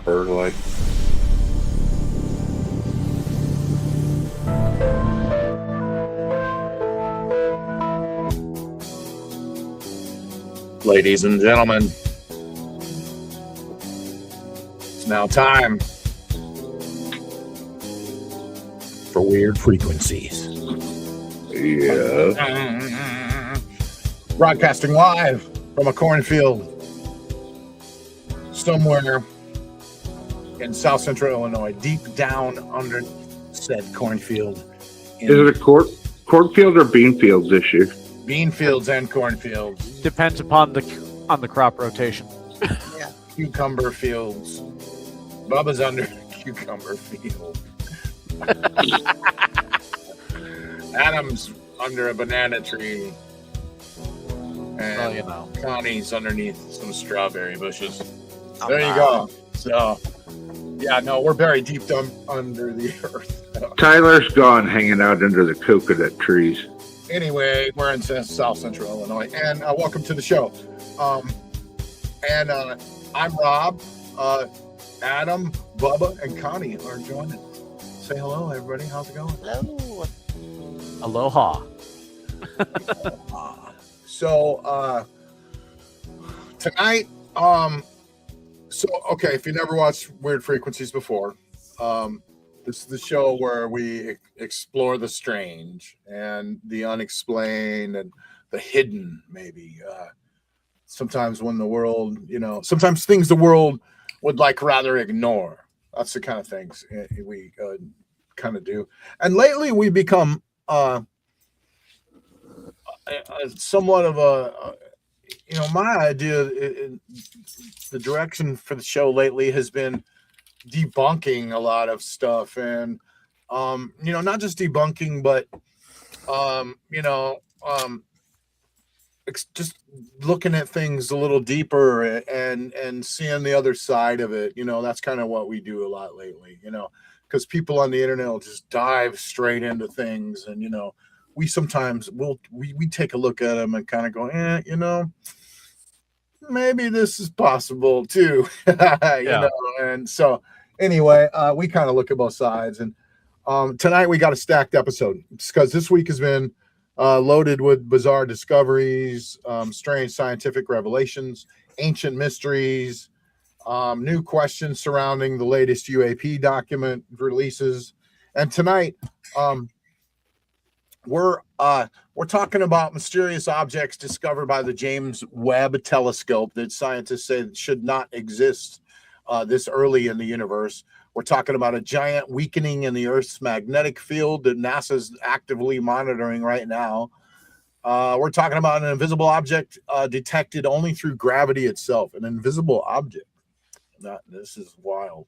copper, like. Ladies and gentlemen, it's now time for Weird Frequencies. Yeah. Broadcasting live from a cornfield somewhere in south central Illinois, deep down under said cornfield. Is it a cornfield or bean fields this year? Bean fields and cornfields. Depends upon the crop rotation. Yeah. Cucumber fields. Bubba's under cucumber field. Adam's under a banana tree. And Connie's underneath some strawberry bushes. There you go. So, yeah, no, we're buried deep down under the earth. Tyler's gone hanging out under the coconut trees. Anyway, we're in south central Illinois, and welcome to the show. I'm Rob. Adam, Bubba, and Connie are joining. Say hello, everybody. How's it going? Hello. Aloha. So tonight, if you never watched Weird Frequencies before, this is the show where we explore the strange and the unexplained and the hidden, maybe. Sometimes when the world, sometimes things the world would like rather ignore. That's the kind of things we kind of do. And lately we become somewhat of my idea, the direction for the show lately has been debunking a lot of stuff, and not just debunking, but just looking at things a little deeper and seeing the other side of it. That's kind of what we do a lot lately, because people on the internet will just dive straight into things, and we sometimes we take a look at them and kind of go, maybe this is possible too. And so anyway, we kind of look at both sides, and tonight we got a stacked episode because this week has been loaded with bizarre discoveries, strange scientific revelations, ancient mysteries, new questions surrounding the latest UAP document releases. And tonight we're talking about mysterious objects discovered by the James Webb Telescope that scientists say should not exist this early in the universe. We're talking about a giant weakening in the Earth's magnetic field that NASA's actively monitoring right now. We're talking about an invisible object detected only through gravity itself. An invisible object. This is wild.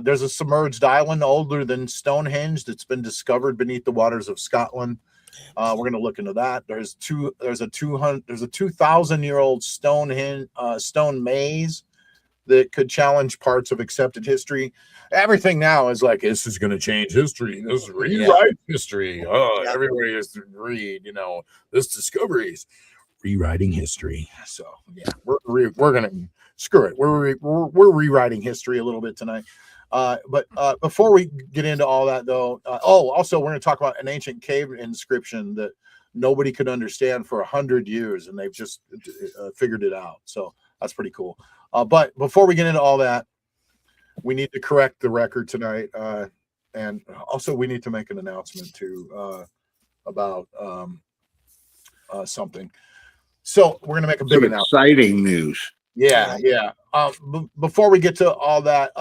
There's a submerged island older than Stonehenge that's been discovered beneath the waters of Scotland. We're going to look into that. There's a 2,000-year-old stone maze that could challenge parts of accepted history. Everything now is like, this is going to change history. This is rewrite history. Everybody has to read. This discovery is rewriting history. So yeah, we're going to screw it. We're rewriting history a little bit tonight. But before we get into all that, though, also we're going to talk about an ancient cave inscription that nobody could understand for 100 years, and they've just figured it out. So that's pretty cool. But before we get into all that, we need to correct the record tonight, and also we need to make an announcement too about something. So we're going to make a big announcement. Exciting news. Yeah. Before we get to all that,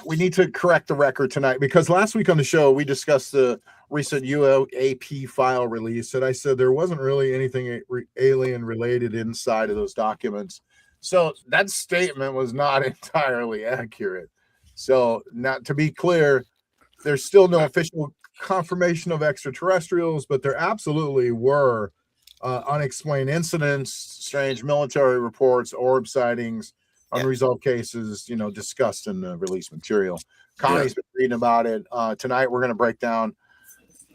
we need to correct the record tonight, because last week on the show we discussed the recent UAP file release, and I said there wasn't really anything alien related inside of those documents. So that statement was not entirely accurate. So, not to be clear, there's still no official confirmation of extraterrestrials, but there absolutely were unexplained incidents, strange military reports, orb sightings, unresolved cases, discussed in the release material. Connie's been reading about it. Tonight we're going to break down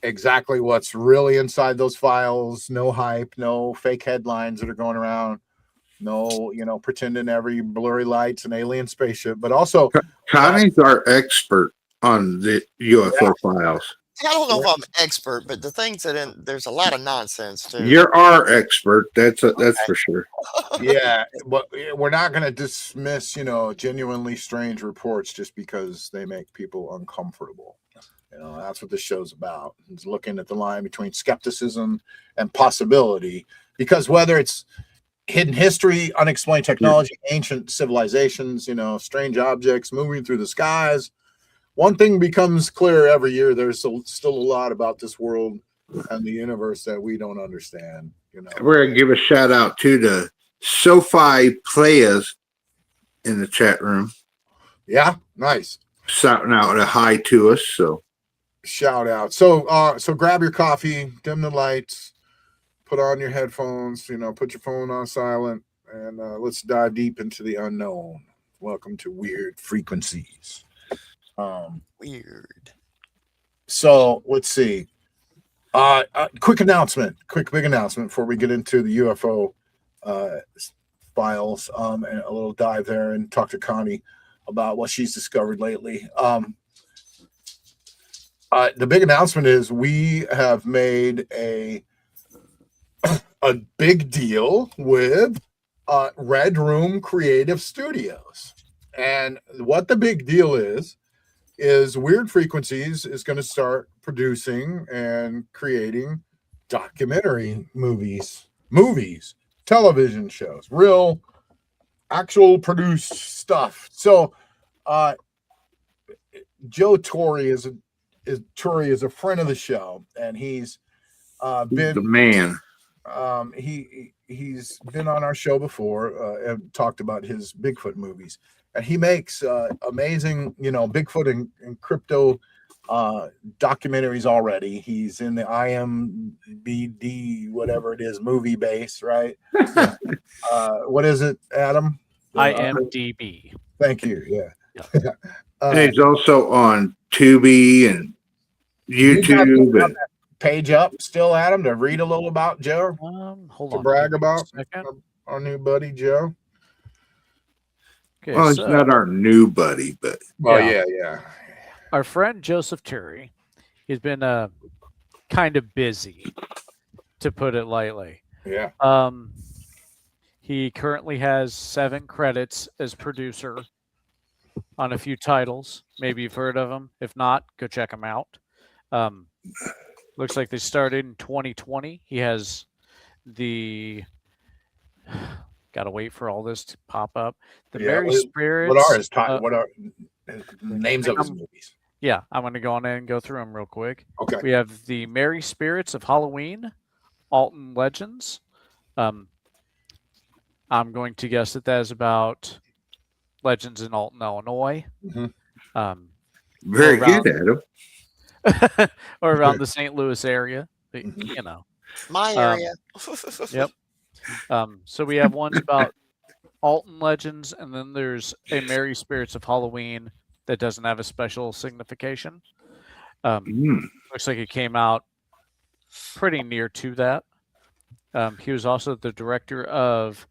exactly what's really inside those files. No hype, no fake headlines that are going around. No, pretending every blurry lights and alien spaceship, but also Connie's our expert on the UFO files. I don't know if I'm an expert, but the things there's a lot of nonsense too. You're our expert. That's for sure. yeah, but we're not going to dismiss, genuinely strange reports just because they make people uncomfortable. That's what this show's about. It's looking at the line between skepticism and possibility, because whether it's hidden history, unexplained technology, ancient civilizations, strange objects moving through the skies, one thing becomes clear every year: there's still a lot about this world and the universe that we don't understand. We're gonna give a shout out to the SoFi players in the chat room. Yeah, nice. Shouting out a hi to us. So shout out. So grab your coffee, dim the lights, put on your headphones. Put your phone on silent, and let's dive deep into the unknown. Welcome to Weird Frequencies. Weird. So let's see. Quick big announcement before we get into the UFO files, and a little dive there and talk to Connie about what she's discovered lately. The big announcement is we have made a big deal with Red Room Creative Studios, and what the big deal is Weird Frequencies is going to start producing and creating documentary movies, television shows, real, actual produced stuff. So, Joe Torre is a friend of the show, and he's been the man. He's been on our show before and talked about his Bigfoot movies. And he makes amazing, Bigfoot and crypto documentaries already. He's in the IMBD, whatever it is, movie base, right? What is it, Adam? IMDb. Thank you. Yeah. And he's also on Tubi and YouTube. And page up still, Adam, to read a little about Joe. Hold to on. brag about our new buddy Joe. Okay, well, he's not our new buddy, but yeah. Our friend Joseph Terry, he's been kind of busy, to put it lightly. Yeah. He currently has 7 credits as producer on a few titles. Maybe you've heard of them. If not, go check them out. Looks like they started in 2020. He has got to wait for all this to pop up. The Mary Spirits. What are his names of his movies? Yeah, I'm going to go on in and go through them real quick. Okay. We have the Merry Spirits of Halloween, Alton Legends. I'm going to guess that is about legends in Alton, Illinois. Mm-hmm. Very good, Adam. Or around the St. Louis area, My area. Yep. So we have ones about Alton Legends, and then there's a Merry Spirits of Halloween that doesn't have a special signification. Looks like it came out pretty near to that. He was also the director of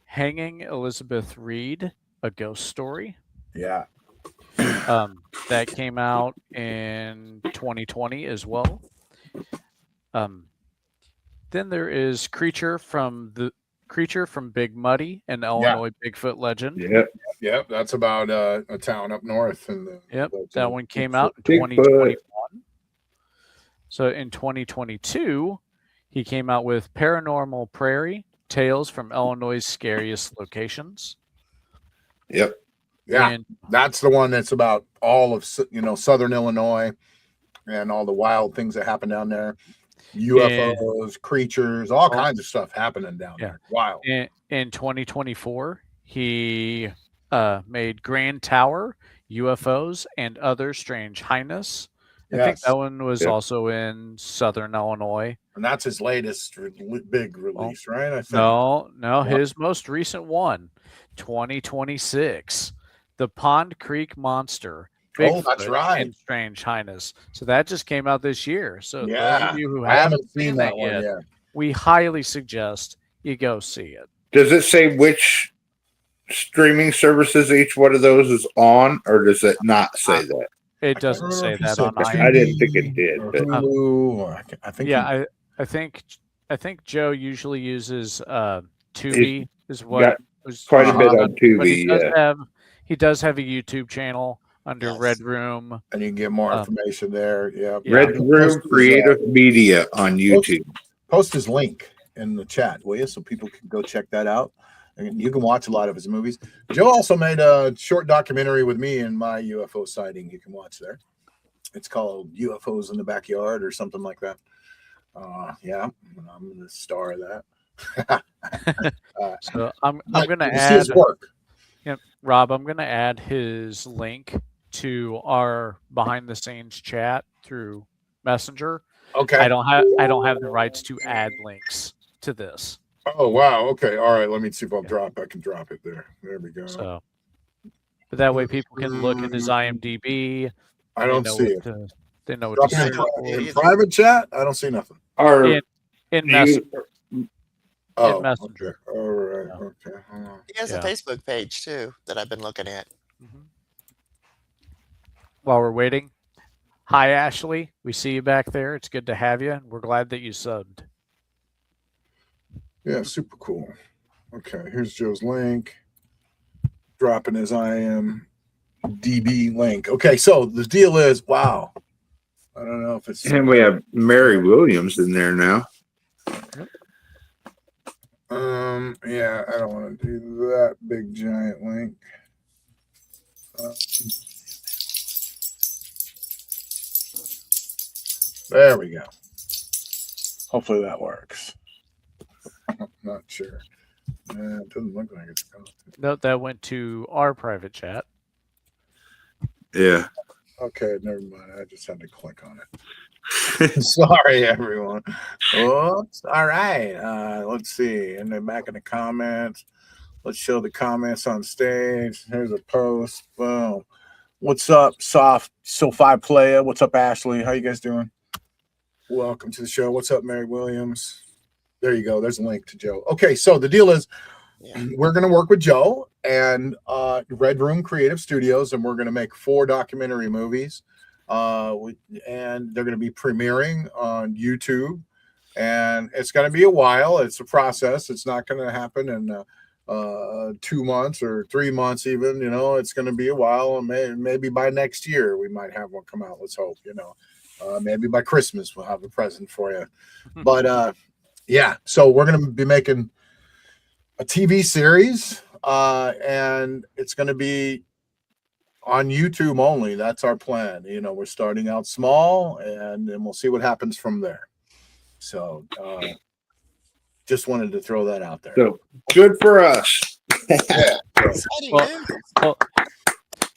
Hanging Elizabeth Reed, a ghost story. Yeah. That came out in 2020 as well. Then there is Creature from Big Muddy, an Illinois Bigfoot legend. Yep. That's about a town up north. That one came out in 2021. So in 2022, he came out with Paranormal Prairie, Tales from Illinois' Scariest Locations. Yep. Yeah, and that's the one that's about all of southern Illinois and all the wild things that happen down there. UFOs, creatures, all kinds of stuff happening down there. Wow. In 2024, he made Grand Tower, UFOs, and Other Strange Highness. I think that one was also in southern Illinois. And that's his latest big release, right? I think. No, his most recent one, 2026. The Pond Creek Monster, Bigfoot, that's right, and Strange Highness. So that just came out this year. So those of you who haven't seen that yet, we highly suggest you go see it. Does it say which streaming services each one of those is on, or does it not say that? It doesn't say that on I didn't think it did, or but Hulu, or I think. Yeah, I think Joe usually uses Tubi is got what was quite a bit on, on but Tubi. he does have a YouTube channel under Yes. Red Room. and you can get more information there. Yeah. Red Room Creative Media on YouTube. Post his link in the chat, will you? So people can go check that out. And you can watch a lot of his movies. Joe also made a short documentary with me in my UFO sighting. You can watch there. It's called UFOs in the Backyard or something like that. Yeah, I'm the star of that. So I'm going to you see add his work. Yep, Rob, I'm going to add his link to our behind the scenes chat through Messenger. Okay. I don't have the rights to add links to this. Oh wow. Okay. All right. Let me see if I can drop it there. There we go. So, but that way people can look at his IMDb. I don't see it. They know what Drop to it search in private chat. I don't see nothing. in Messenger. Oh, in Messenger. Okay. All right. Okay. Hold on. He has a Facebook page too that I've been looking at. While we're waiting, hi Ashley, we see you back there. It's good to have you. We're glad that you subbed. Yeah, super cool. Okay, here's Joe's link. Dropping his IMDb link. Okay, so the deal is, wow. I don't know if it's. And we have Mary Williams in there now. Yeah, I don't want to do that big giant link. There we go. Hopefully that works. I'm not sure. It doesn't look like it's going. Note that went to our private chat. Yeah. Okay, never mind. I just had to click on it. Sorry, everyone. Oops. All right. Let's see. And then back in the comments. Let's show the comments on stage. Here's a post. Boom. What's up, Soft SoFi Player? What's up, Ashley? How you guys doing? Welcome to the show. What's up, Mary Williams? There you go. There's a link to Joe. Okay, so the deal is we're going to work with Joe and Red Room Creative Studios, and we're going to make 4 documentary movies. And they're going to be premiering on YouTube. And it's going to be a while. It's a process. It's not going to happen in 2 months or 3 months even. You know, it's going to be a while. And maybe by next year, we might have one come out. Let's hope, you know. Maybe by Christmas, we'll have a present for you. But yeah, so we're going to be making a TV series, and it's going to be on YouTube only. That's our plan. You know, we're starting out small, and then we'll see what happens from there. So just wanted to throw that out there. So good for us. Yeah. Well,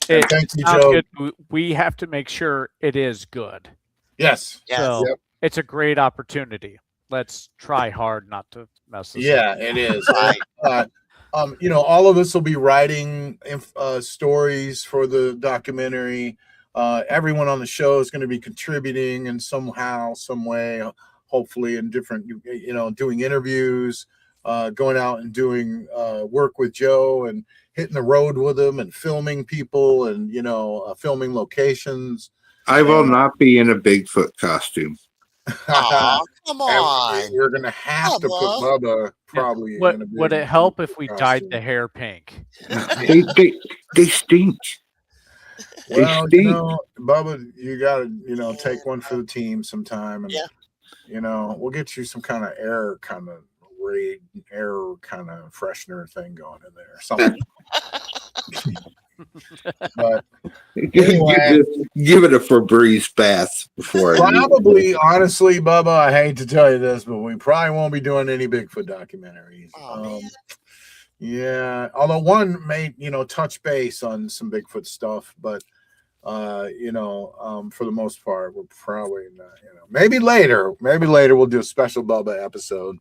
it Thank you, sounds Joe. good. We have to make sure it is good. Yes. So Yep. it's a great opportunity. Let's try hard not to mess this up. Yeah, it is. You know, all of us will be writing stories for the documentary. Everyone on the show is going to be contributing in somehow, some way, hopefully in different, you know, doing interviews, going out and doing work with Joe and hitting the road with him and filming people and, you know, filming locations. I will not be in a Bigfoot costume. Aw, come on. You're going to have to put Bubba probably in a big Would it help if we dyed costume. the hair pink? They stink. Well, you know, Bubba, you got to, you know, take one for the team sometime. And, you know, we'll get you some kind of air kind of freshener thing going in there or something. But anyway, give it a Febreze bath before. Probably, honestly, Bubba, I hate to tell you this, but we probably won't be doing any Bigfoot documentaries. Yeah, although one may, you know, touch base on some Bigfoot stuff, but you know, for the most part, we're probably not. You know, maybe later we'll do a special Bubba episode.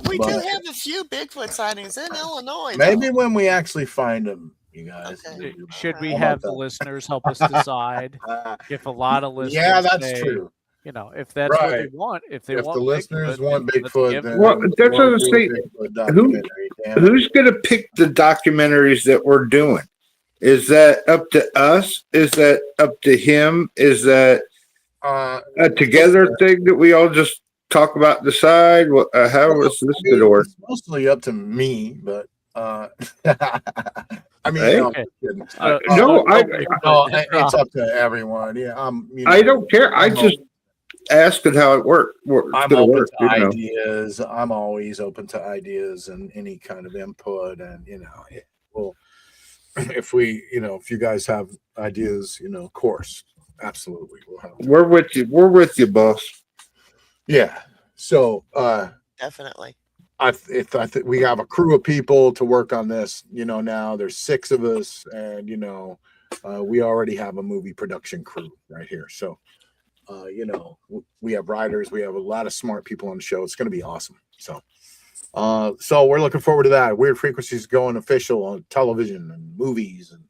We do have a few Bigfoot sightings in Illinois. Maybe when we actually find them. You guys, should we have the listeners help us decide? If a lot of listeners, yeah, that's true. You know, if that's what they want, if the listeners want Bigfoot, then well, that's what I'm saying. who's going to pick the documentaries that we're doing? Is that up to us? Is that up to him? Is that a together thing that we all just talk about and decide? How is this going to work? It's mostly up to me, but I mean, Hey. no, Okay. No, it's up to everyone. Yeah, I don't care. I just asking how it works. I'm open to ideas. I'm always open to ideas and any kind of input. And well, if you guys have ideas, of course, absolutely, we'll have. We're with you. We're with you, boss. Yeah. So, Definitely. I think we have a crew of people to work on this. Now there's 6 of us, and we already have a movie production crew right here. So, we have writers, we have a lot of smart people on the show. It's going to be awesome. So we're looking forward to that. Weird Frequencies going official on television and movies and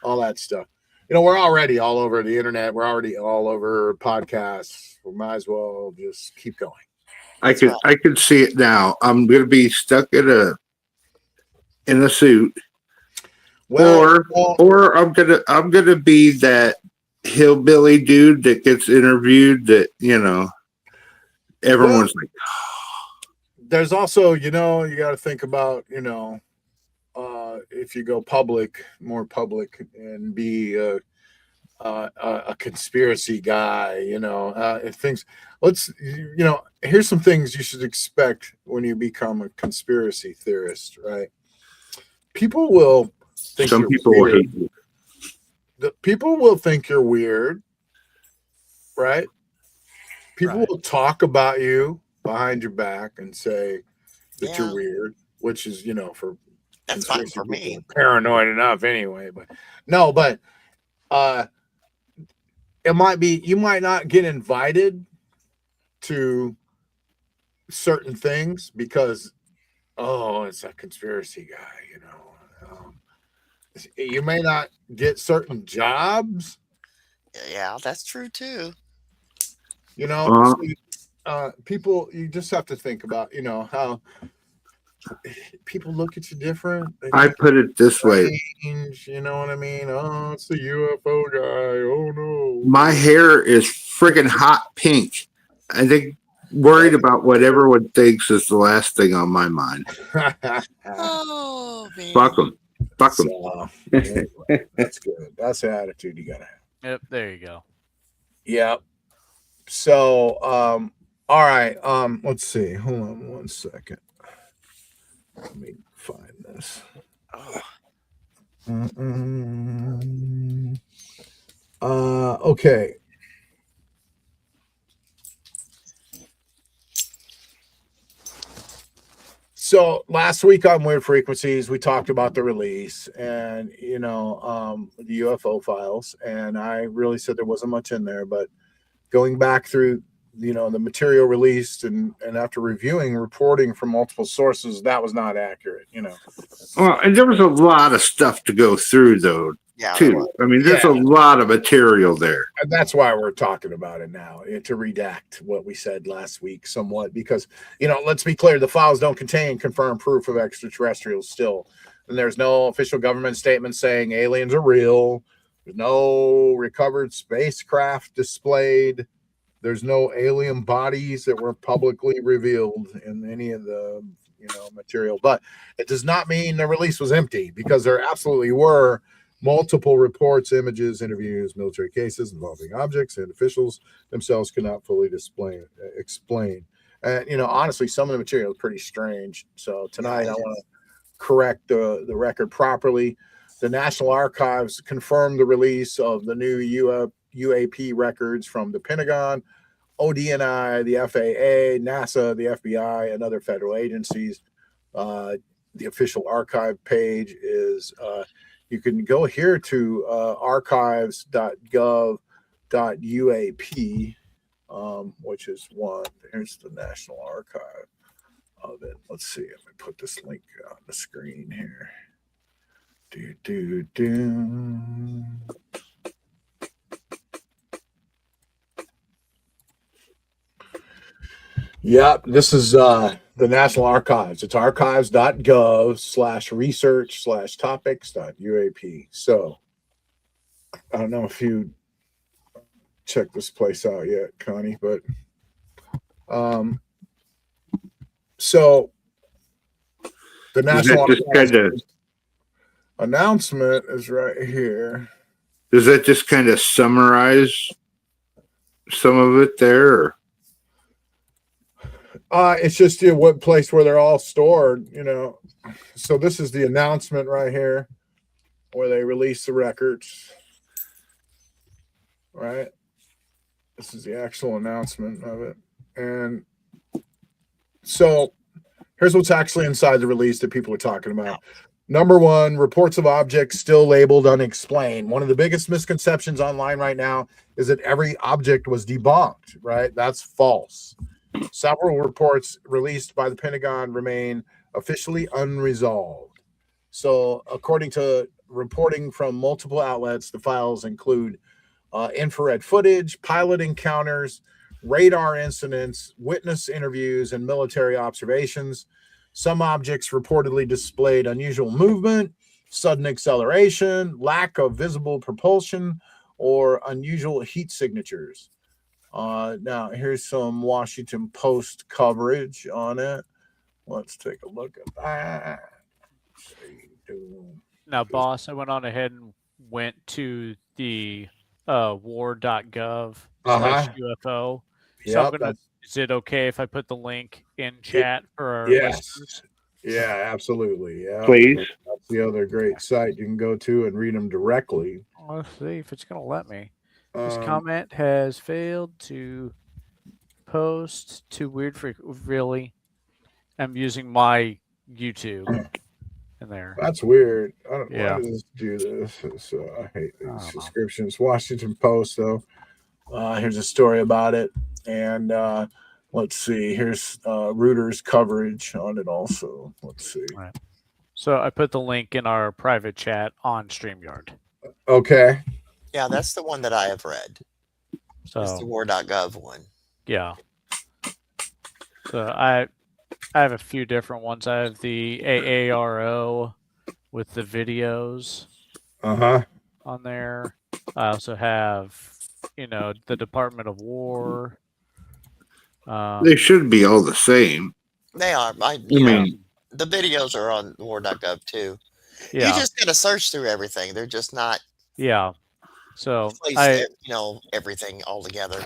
all that stuff. We're already all over the internet. We're already all over podcasts. We might as well just keep going. I could see it now. I'm going to be stuck in a suit, or I'm gonna be that hillbilly dude that gets interviewed. That everyone's like. There's also, you got to think about, if you go more public, and be a conspiracy guy, if things. Here's some things you should expect when you become a conspiracy theorist, right? People will think Some people will hate you. The people will think you're weird, right? People will talk about you behind your back and say that you're weird, which is, that's fine for me. Paranoid enough anyway, but it might be, you might not get invited to certain things because, it's a conspiracy guy, you may not get certain jobs. Yeah, that's true too. People, you just have to think about, how people look at you different. I put it this way. You know what I mean? Oh, it's the UFO guy. Oh no. My hair is friggin' hot pink. I think worried about what everyone thinks is the last thing on my mind. Oh, man. Fuck them. Fuck them. Anyway, that's good. That's the attitude you gotta have. Yep, there you go. Yep. So, all right. Let's see. Hold on 1 second. Let me find this. Okay. So last week on Weird Frequencies, we talked about the release and, the UFO files. And I really said there wasn't much in there, but going back through, the material released and after reviewing reporting from multiple sources, that was not accurate, Well, and there was a lot of stuff to go through, though, too. I mean, there's a lot of material there. And that's why we're talking about it now, to redact what we said last week somewhat, because, let's be clear, the files don't contain confirmed proof of extraterrestrials still. And there's no official government statement saying aliens are real. There's no recovered spacecraft displayed. There's no alien bodies that were publicly revealed in any of the, material. But it does not mean the release was empty, because there absolutely were multiple reports, images, interviews, military cases involving objects, and officials themselves could not fully explain. And, honestly, some of the material is pretty strange. So tonight I want to correct the record properly. The National Archives confirmed the release of the new UAP records from the Pentagon, ODNI, the FAA, NASA, the FBI, and other federal agencies. The official archive page is, you can go here to archives.gov.uap, which is one. Here's the National Archive of it. Let's see if I put this link on the screen here. Yeah, this is the National Archives. It's archives.gov/research/topics.uap. So I don't know if you checked this place out yet, Connie, but so the Is National that just Archives kind of announcement is right here. does that just kind of summarize some of it there? Or? It's just what place where they're all stored, So this is the announcement right here where they release the records. Right. This is the actual announcement of it. And so here's what's actually inside the release that people are talking about. Number one, reports of objects still labeled unexplained. One of the biggest misconceptions online right now is that every object was debunked, right? That's false. Several reports released by the Pentagon remain officially unresolved. So, according to reporting from multiple outlets, the files include infrared footage, pilot encounters, radar incidents, witness interviews, and military observations. Some objects reportedly displayed unusual movement, sudden acceleration, lack of visible propulsion, or unusual heat signatures. Now, here's some Washington Post coverage on it. Let's take a look at that. Now, boss, I went on ahead and went to the war.gov/UFO. So I'm gonna. Is it okay if I put the link in chat for our listeners? Yeah, absolutely. Yeah, Please. That's the other great site you can go to and read them directly. Let's see if it's gonna let me. This comment has failed to post to weird really. I'm using my YouTube in there. That's weird. Why does this do this? I hate these subscriptions. Washington Post, though. Here's a story about it. And let's see. Here's Reuters coverage on it also. Let's see. Right. So I put the link in our private chat on StreamYard. Okay. Yeah, that's the one that I have read. So it's the war.gov one. Yeah. So I have a few different ones. I have the AARO with the videos on there. I also have, the Department of War. They should be all the same. They are. I mean, the videos are on war.gov too. Yeah. You just got to search through everything. They're just not. Yeah. So everything all together.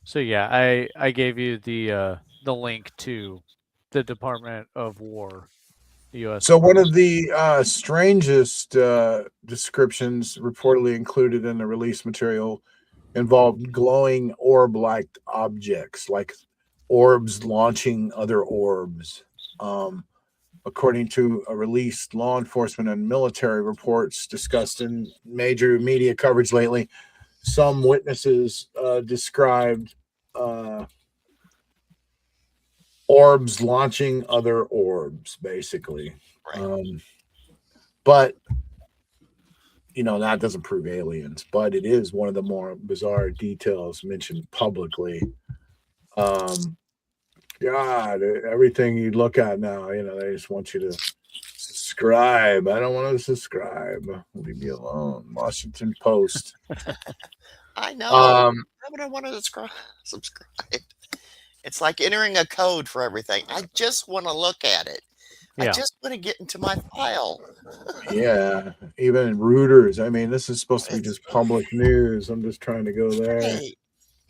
So yeah, I gave you the link to the Department of War, the U.S. So one of the strangest descriptions reportedly included in the release material involved glowing orb-like objects, like orbs launching other orbs. According to a released law enforcement and military reports discussed in major media coverage lately, some witnesses described orbs launching other orbs, basically. Right. But that doesn't prove aliens, but it is one of the more bizarre details mentioned publicly. God, everything you look at now, they just want you to subscribe. I don't want to subscribe. Leave me alone. Washington Post. I know. Why would I want to subscribe? It's like entering a code for everything. I just want to look at it. Yeah. I just want to get into my file. Yeah, even Reuters. I mean, this is supposed to be just public news. I'm just trying to go there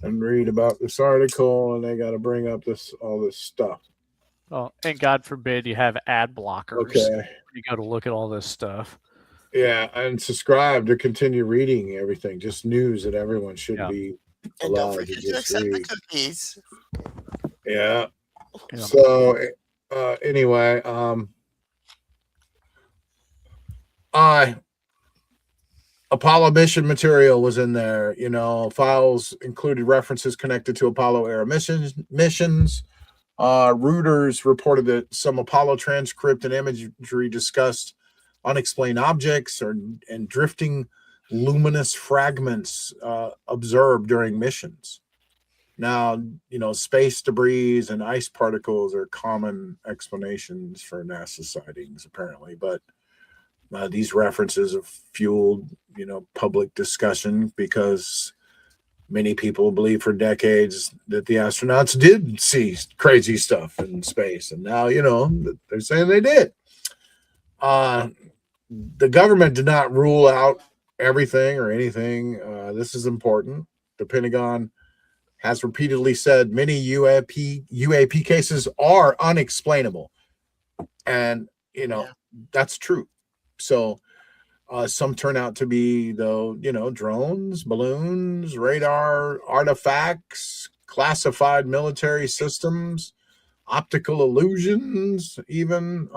and read about this article, and they got to bring up all this stuff. Oh, and God forbid you have ad blockers. Okay. You got to look at all this stuff. Yeah, and subscribe to continue reading everything. Just news that everyone should be allowed to just read. The cookies. Yeah. So anyway, Apollo mission material was in there. Files included references connected to Apollo era missions. Reuters reported that some Apollo transcript and imagery discussed unexplained objects and drifting luminous fragments observed during missions. Now, space debris and ice particles are common explanations for NASA sightings, apparently, but these references have fueled, public discussion because many people believe for decades that the astronauts did see crazy stuff in space, and now, they're saying they did. The government did not rule out everything or anything. This is important. The Pentagon has repeatedly said many UAP cases are unexplainable, and that's true. So some turn out to be, though, drones, balloons, radar artifacts, classified military systems, optical illusions, even.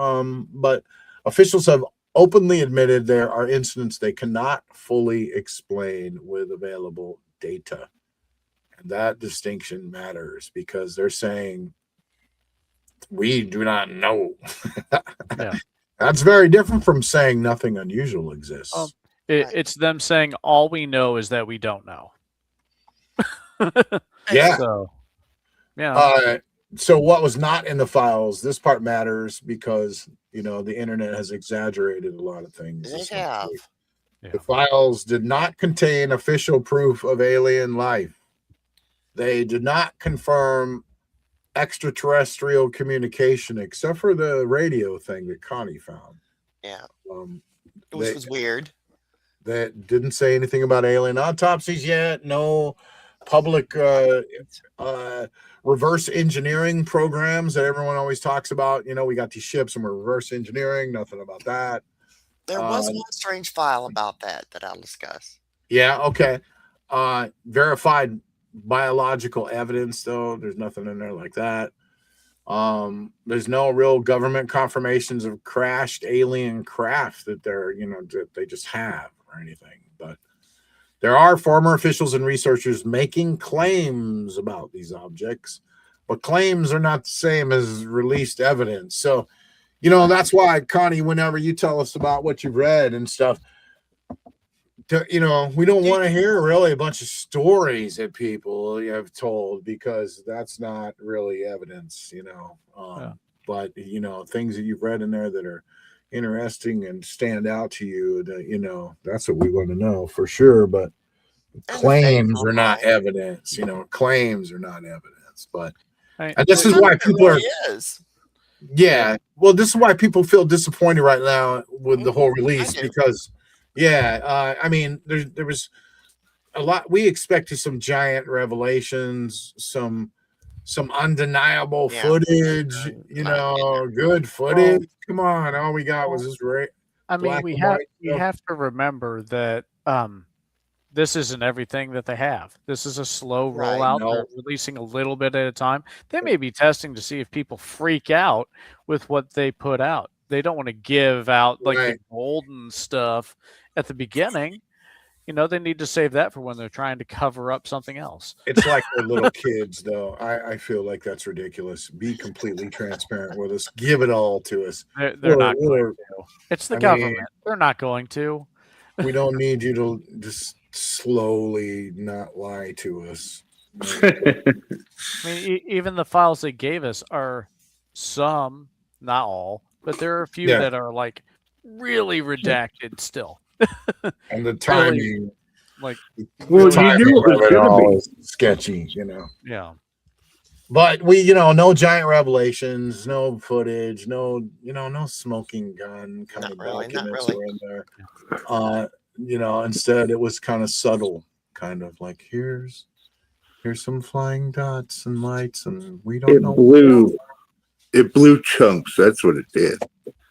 But officials have openly admitted there are incidents they cannot fully explain with available data. And that distinction matters because they're saying we do not know. Yeah. That's very different from saying nothing unusual exists. It's them saying all we know is that we don't know. Yeah. So, yeah. So what was not in the files, this part matters because, the internet has exaggerated a lot of things. They have. The files did not contain official proof of alien life. They did not confirm extraterrestrial communication, except for the radio thing that Connie found. Yeah. Which was weird. They didn't say anything about alien autopsies yet. No public reverse engineering programs that everyone always talks about. We got these ships and we're reverse engineering. Nothing about that. There was one strange file about that I'll discuss. Yeah. Okay. Verified biological evidence, though. There's nothing in there like that. There's no real government confirmations of crashed alien craft that they're, that they just have or anything. But there are former officials and researchers making claims about these objects, but claims are not the same as released evidence. So, that's why, Connie, whenever you tell us about what you've read and stuff, we don't want to hear really a bunch of stories that people have told because that's not really evidence, but things that you've read in there that are interesting and stand out to you, that that's what we want to know for sure. But claims are not evidence, claims are not evidence. But and this is why people are well, this is why people feel disappointed right now with the whole release because I mean, there was a lot. We expected some giant revelations, some undeniable footage, good footage. Come on, all we got was this great. I mean, we have to remember that this isn't everything that they have. This is a slow rollout. They're releasing a little bit at a time. They may be testing to see if people freak out with what they put out. They don't want to give out like the golden stuff at the beginning. They need to save that for when they're trying to cover up something else. It's like they're little kids, though. I feel like that's ridiculous. Be completely transparent with us. Give it all to us. They're not going to. It's the government. They're not going to. We don't need you to just slowly not lie to us. I mean, even the files they gave us are some, not all, but there are a few that are like really redacted still. And the timing, like, you knew it was going to be sketchy, Yeah. But we, no giant revelations, no footage, no smoking gun kind of documents were in there. Instead it was kind of subtle, kind of like here's some flying dots and lights, and we don't know. It blew chunks. That's what it did.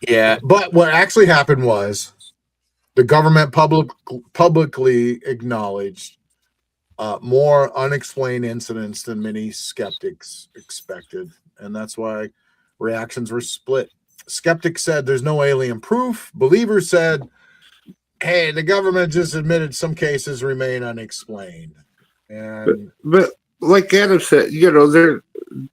Yeah, but what actually happened was the government publicly acknowledged more unexplained incidents than many skeptics expected, and that's why reactions were split. Skeptics said there's no alien proof. Believers said, hey, the government just admitted some cases remain unexplained. And but like Adam said,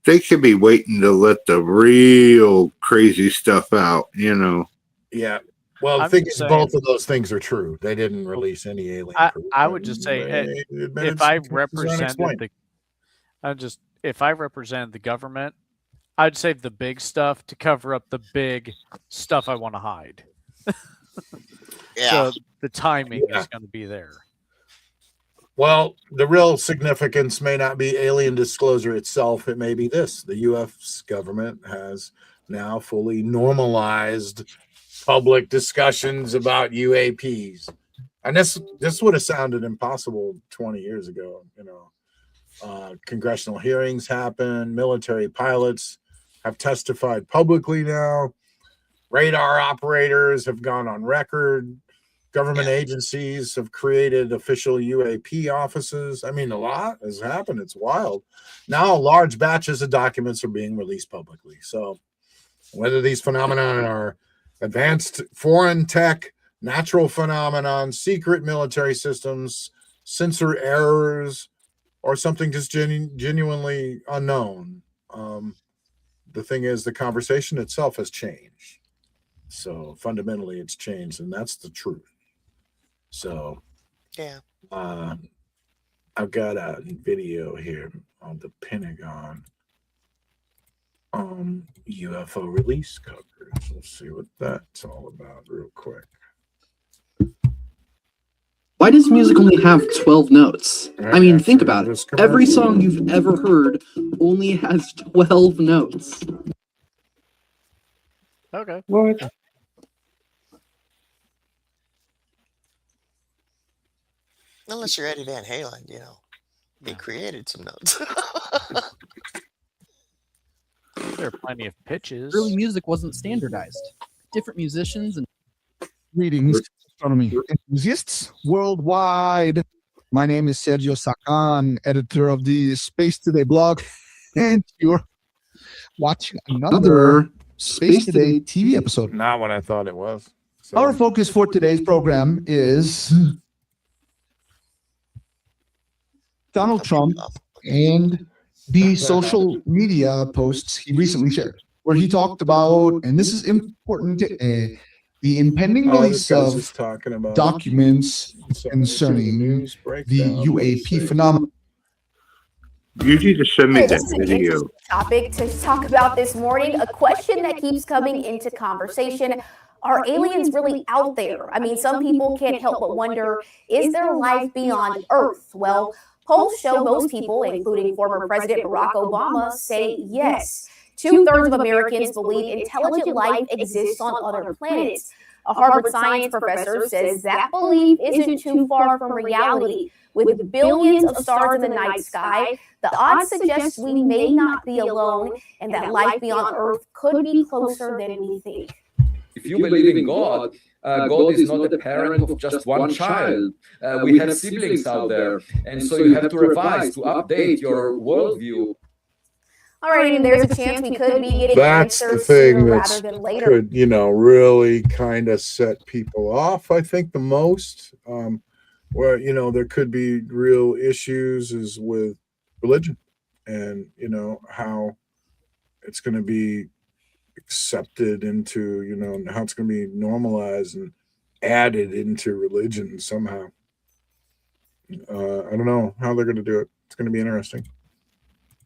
they could be waiting to let the real crazy stuff out, Yeah. Well, I think both of those things are true. They didn't release any alien proof. I would just say, if I If I represent the government, I'd save the big stuff to cover up the big stuff I want to hide. Yeah. So the timing Yeah. is going to be there. Well, the real significance may not be alien disclosure itself. It may be this: the U.S. government has now fully normalized public discussions about UAPs, and this would have sounded impossible 20 years ago. Congressional hearings happen. Military pilots have testified publicly now. Radar operators have gone on record. Government agencies have created official UAP offices. I mean, a lot has happened. It's wild. Now, large batches of documents are being released publicly. So, whether these phenomena are advanced foreign tech, natural phenomenon, secret military systems, sensor errors, or something just genuinely unknown, the thing is, the conversation itself has changed. So, fundamentally, it's changed, and that's the truth. So, Yeah. I've got a video here on the Pentagon UFO release coverage. Let's see what that's all about real quick. Why does music only have 12 notes? I mean, think about it. Every song you've ever heard only has 12 notes. Okay. What? Unless you're Eddie Van Halen, he created some notes. There are plenty of pitches. Early music wasn't standardized. Different musicians and Greetings, astronomy enthusiasts worldwide. My name is Sergio Sacan, editor of the Space Today blog, and you're watching another Space Today TV episode. Not what I thought it was. So, Our focus for today's program is Donald Trump and the social media posts he recently shared, where he talked about, and this is important, the impending release this guy's of just talking about documents concerning news the breakdown. UAP phenomenon. You need to send me Hey, that this is an video. interesting topic to talk about this morning. A question that keeps coming into conversation. Are aliens really out there? I mean, some people can't help but wonder, is there life beyond Earth? Well, polls show most people, including former President Barack Obama, say yes. 2/3 of Americans believe intelligent life exists on other planets. A Harvard science professor says that belief isn't too far from reality. With billions of stars in the night sky, the odds suggest we may not be alone and that life beyond Earth could be closer than we think. If you believe in God, God is not the parent of just one child. We have siblings out there, and so you have to revise, to update your worldview. All right, and there's a chance we could be getting That's the answers thing sooner that's rather than later. could, really kind of set people off, I think, the most. Where, there could be real issues is with religion and, how it's going to be accepted into, how it's going to be normalized and added into religion somehow. I don't know how they're going to do it. It's going to be interesting.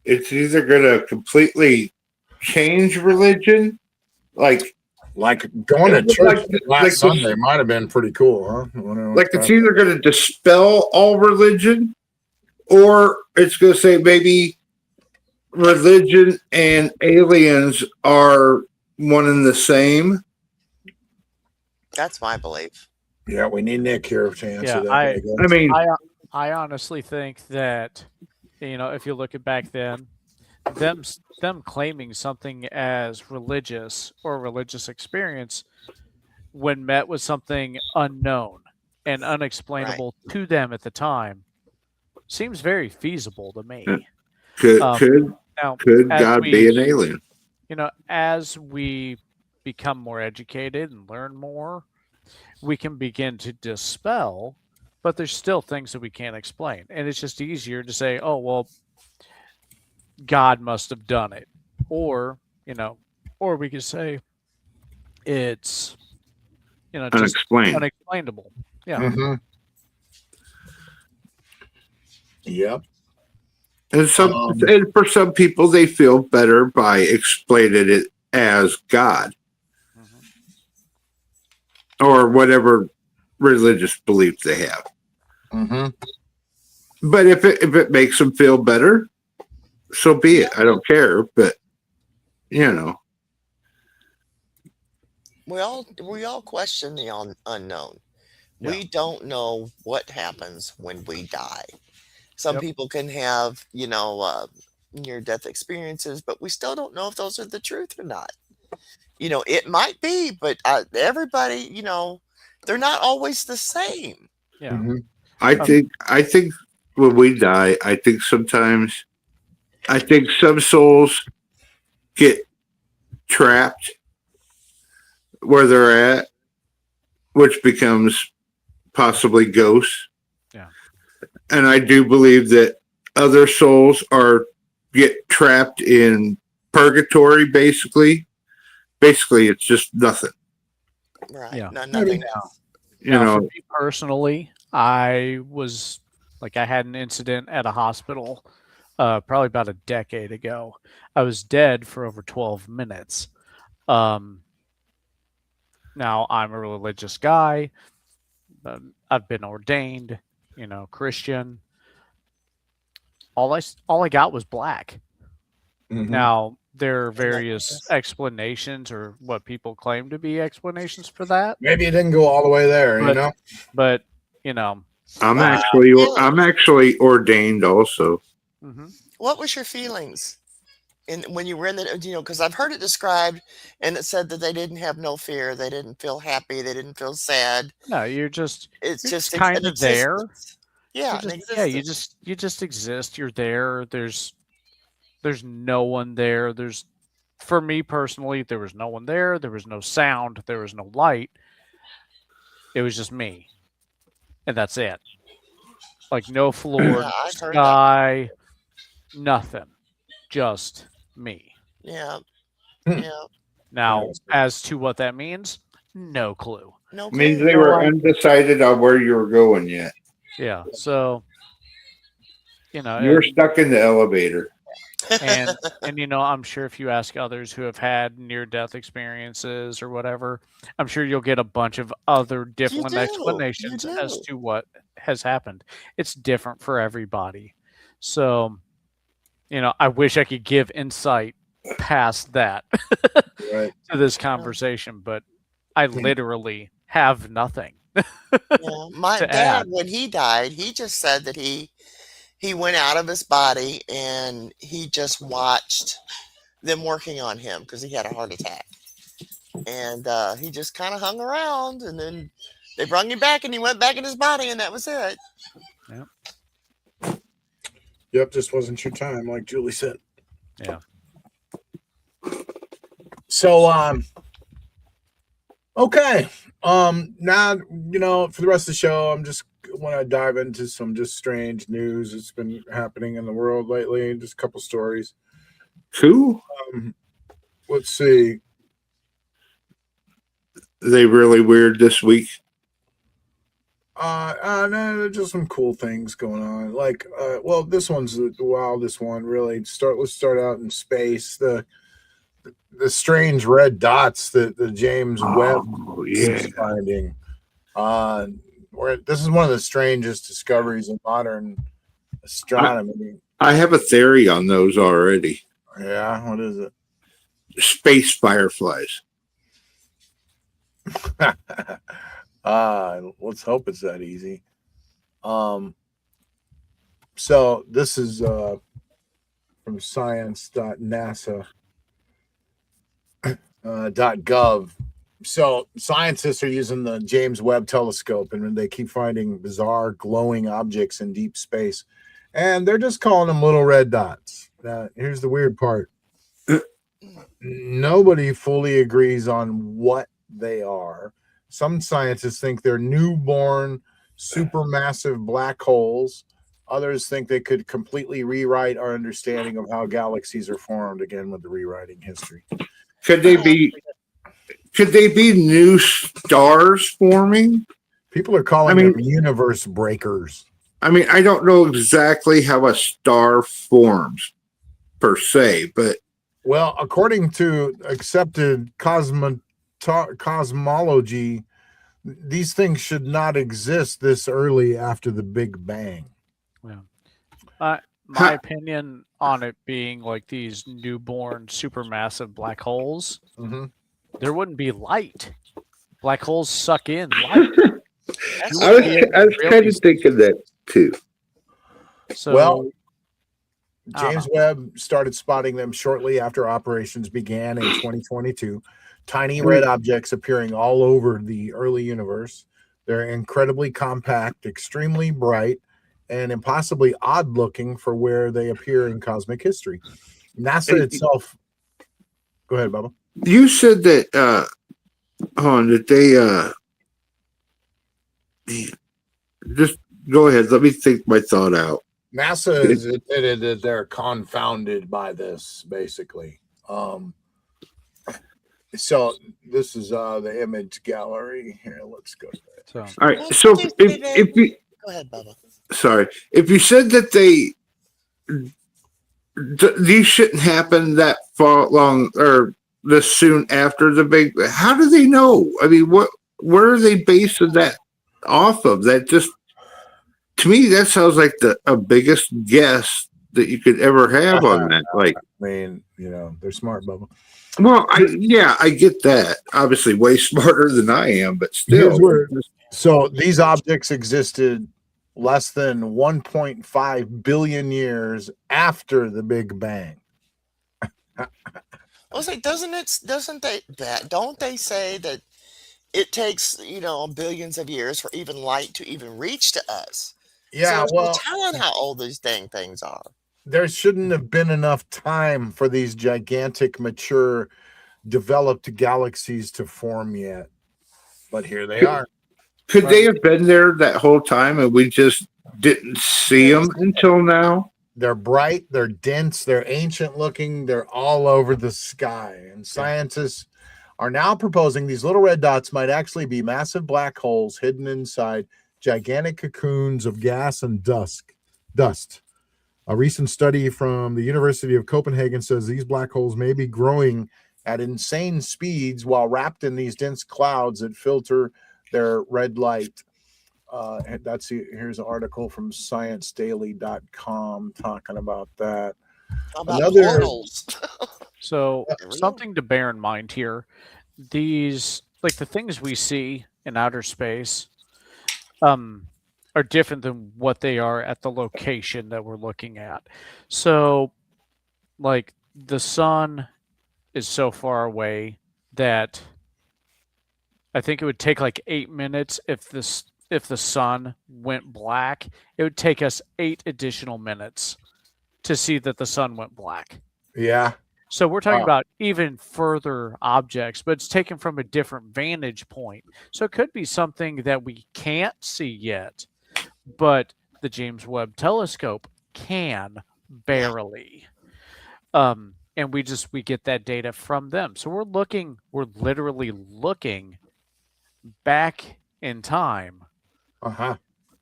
It's either going to completely change religion, like Going to church like last Sunday might have been pretty cool, huh? like it's either going to dispel all religion, or it's going to say maybe religion and aliens are one and the same. That's my belief. Yeah, we need Nick here to answer that. I mean, I honestly think that, if you look at back then, them claiming something as religious or religious experience when met with something unknown and unexplainable to them at the time seems very feasible to me. Could as God be an alien? As we become more educated and learn more, we can begin to dispel, but there's still things that we can't explain. And it's just easier to say, oh, well, God must have done it. Or we could say it's, just Unexplained. And and for some people, they feel better by explaining it as God or whatever religious belief they have. But if it makes them feel better, so be it. I don't care. But you know, We all question the unknown. Yeah. We don't know what happens when we die. Some people can have, near-death experiences, but we still don't know if those are the truth or not. It might be, but everybody, they're not always the same. Yeah. I think when we die, I think sometimes, some souls get trapped where they're at, which becomes possibly ghosts. Yeah. And I do believe that other souls get trapped in purgatory, basically. Basically, it's just nothing. Right. Yeah. Nothing else. For me personally, I had an incident at a hospital probably about a decade ago. I was dead for over 12 minutes. Now, I'm a religious guy. I've been ordained, Christian. All I got was black. Now, there are various explanations or what people claim to be explanations for that. Maybe it didn't go all the way there, But, I'm actually ordained also. What was your feelings when you were in the, because I've heard it described and it said that they didn't have no fear. They didn't feel happy. They didn't feel sad. No, it's just kind of there. Yeah. You just exist. You're there. There's no one there. For me personally, there was no one there. There was no sound. There was no light. It was just me. And that's it. Like no floor, sky, nothing. Just me. Yeah. Now, as to what that means, no clue. No clue. Means they were undecided on where you were going yet. Yeah. So, you were stuck in the elevator. And I'm sure if you ask others who have had near-death experiences or whatever, I'm sure you'll get a bunch of other different explanations as to what has happened. It's different for everybody. So, I wish I could give insight past that to this conversation, but I literally have nothing. My dad, when he died, he just said that he went out of his body and he just watched them working on him because he had a heart attack. And he just kind of hung around, and then they brought him back and he went back in his body, and that was it. Yep, just wasn't your time, like Julie said. Yeah. So, okay. Now, for the rest of the show, I'm just want to dive into some just strange news that's been happening in the world lately. Just a couple stories. Cool. Let's see. Are they really weird this week? No, there's just some cool things going on. Like, this one's the wildest one, really. Let's start out in space. The strange red dots that the James Webb is finding. This is one of the strangest discoveries in modern astronomy. I have a theory on those already. Yeah, what is it? Space fireflies. Let's hope it's that easy. So this is from science.nasa.gov. So scientists are using the James Webb Telescope, and they keep finding bizarre glowing objects in deep space, and they're just calling them little red dots. Now, here's the weird part. Nobody fully agrees on what they are. Some scientists think they're newborn, supermassive black holes. Others think they could completely rewrite our understanding of how galaxies are formed, again with the rewriting history. Could they be new stars forming? People are calling them universe breakers. I mean, I don't know exactly how a star forms per se, but well, according to accepted cosmology, these things should not exist this early after the Big Bang. Yeah. My opinion on it being like these newborn supermassive black holes, there wouldn't be light. Black holes suck in light. I was kind of thinking that too. So, well, James Webb started spotting them shortly after operations began in 2022. Tiny red objects appearing all over the early universe. They're incredibly compact, extremely bright, and impossibly odd looking for where they appear in cosmic history. NASA itself. Go ahead, Bubba. You said that that they just go ahead. Let me think my thought out. NASA has admitted that they're confounded by this, basically. So this is the image gallery here. Let's go to that. So, all right. So if you go ahead, Bubba. Sorry, if you said that these shouldn't happen that far long or this soon after the big, how do they know? I mean, where are they basing that off of? That just, to me, that sounds like a biggest guess that you could ever have on that. Like, I mean, they're smart, Bubba. Well, I get that. Obviously, way smarter than I am, but still. So these objects existed less than 1.5 billion years after the Big Bang. I was like, don't they say that it takes, billions of years for even light to even reach to us? Yeah, so well, telling how old these things are. There shouldn't have been enough time for these gigantic, mature, developed galaxies to form yet. But here they are. Could they have been there that whole time and we just didn't see them until now? They're bright, they're dense, they're ancient looking, they're all over the sky. And scientists are now proposing these little red dots might actually be massive black holes hidden inside gigantic cocoons of gas and dust. A recent study from the University of Copenhagen says these black holes may be growing at insane speeds while wrapped in these dense clouds that filter their red light. Here's an article from ScienceDaily.com talking about that. So something to bear in mind here: these, like the things we see in outer space, are different than what they are at the location that we're looking at. So, like the sun is so far away that I think it would take like 8 minutes if the sun went black. It would take us 8 additional minutes to see that the sun went black. Yeah. So we're talking about even further objects, but it's taken from a different vantage point. So it could be something that we can't see yet, but the James Webb Telescope can barely. And we get that data from them. So we're literally looking back in time.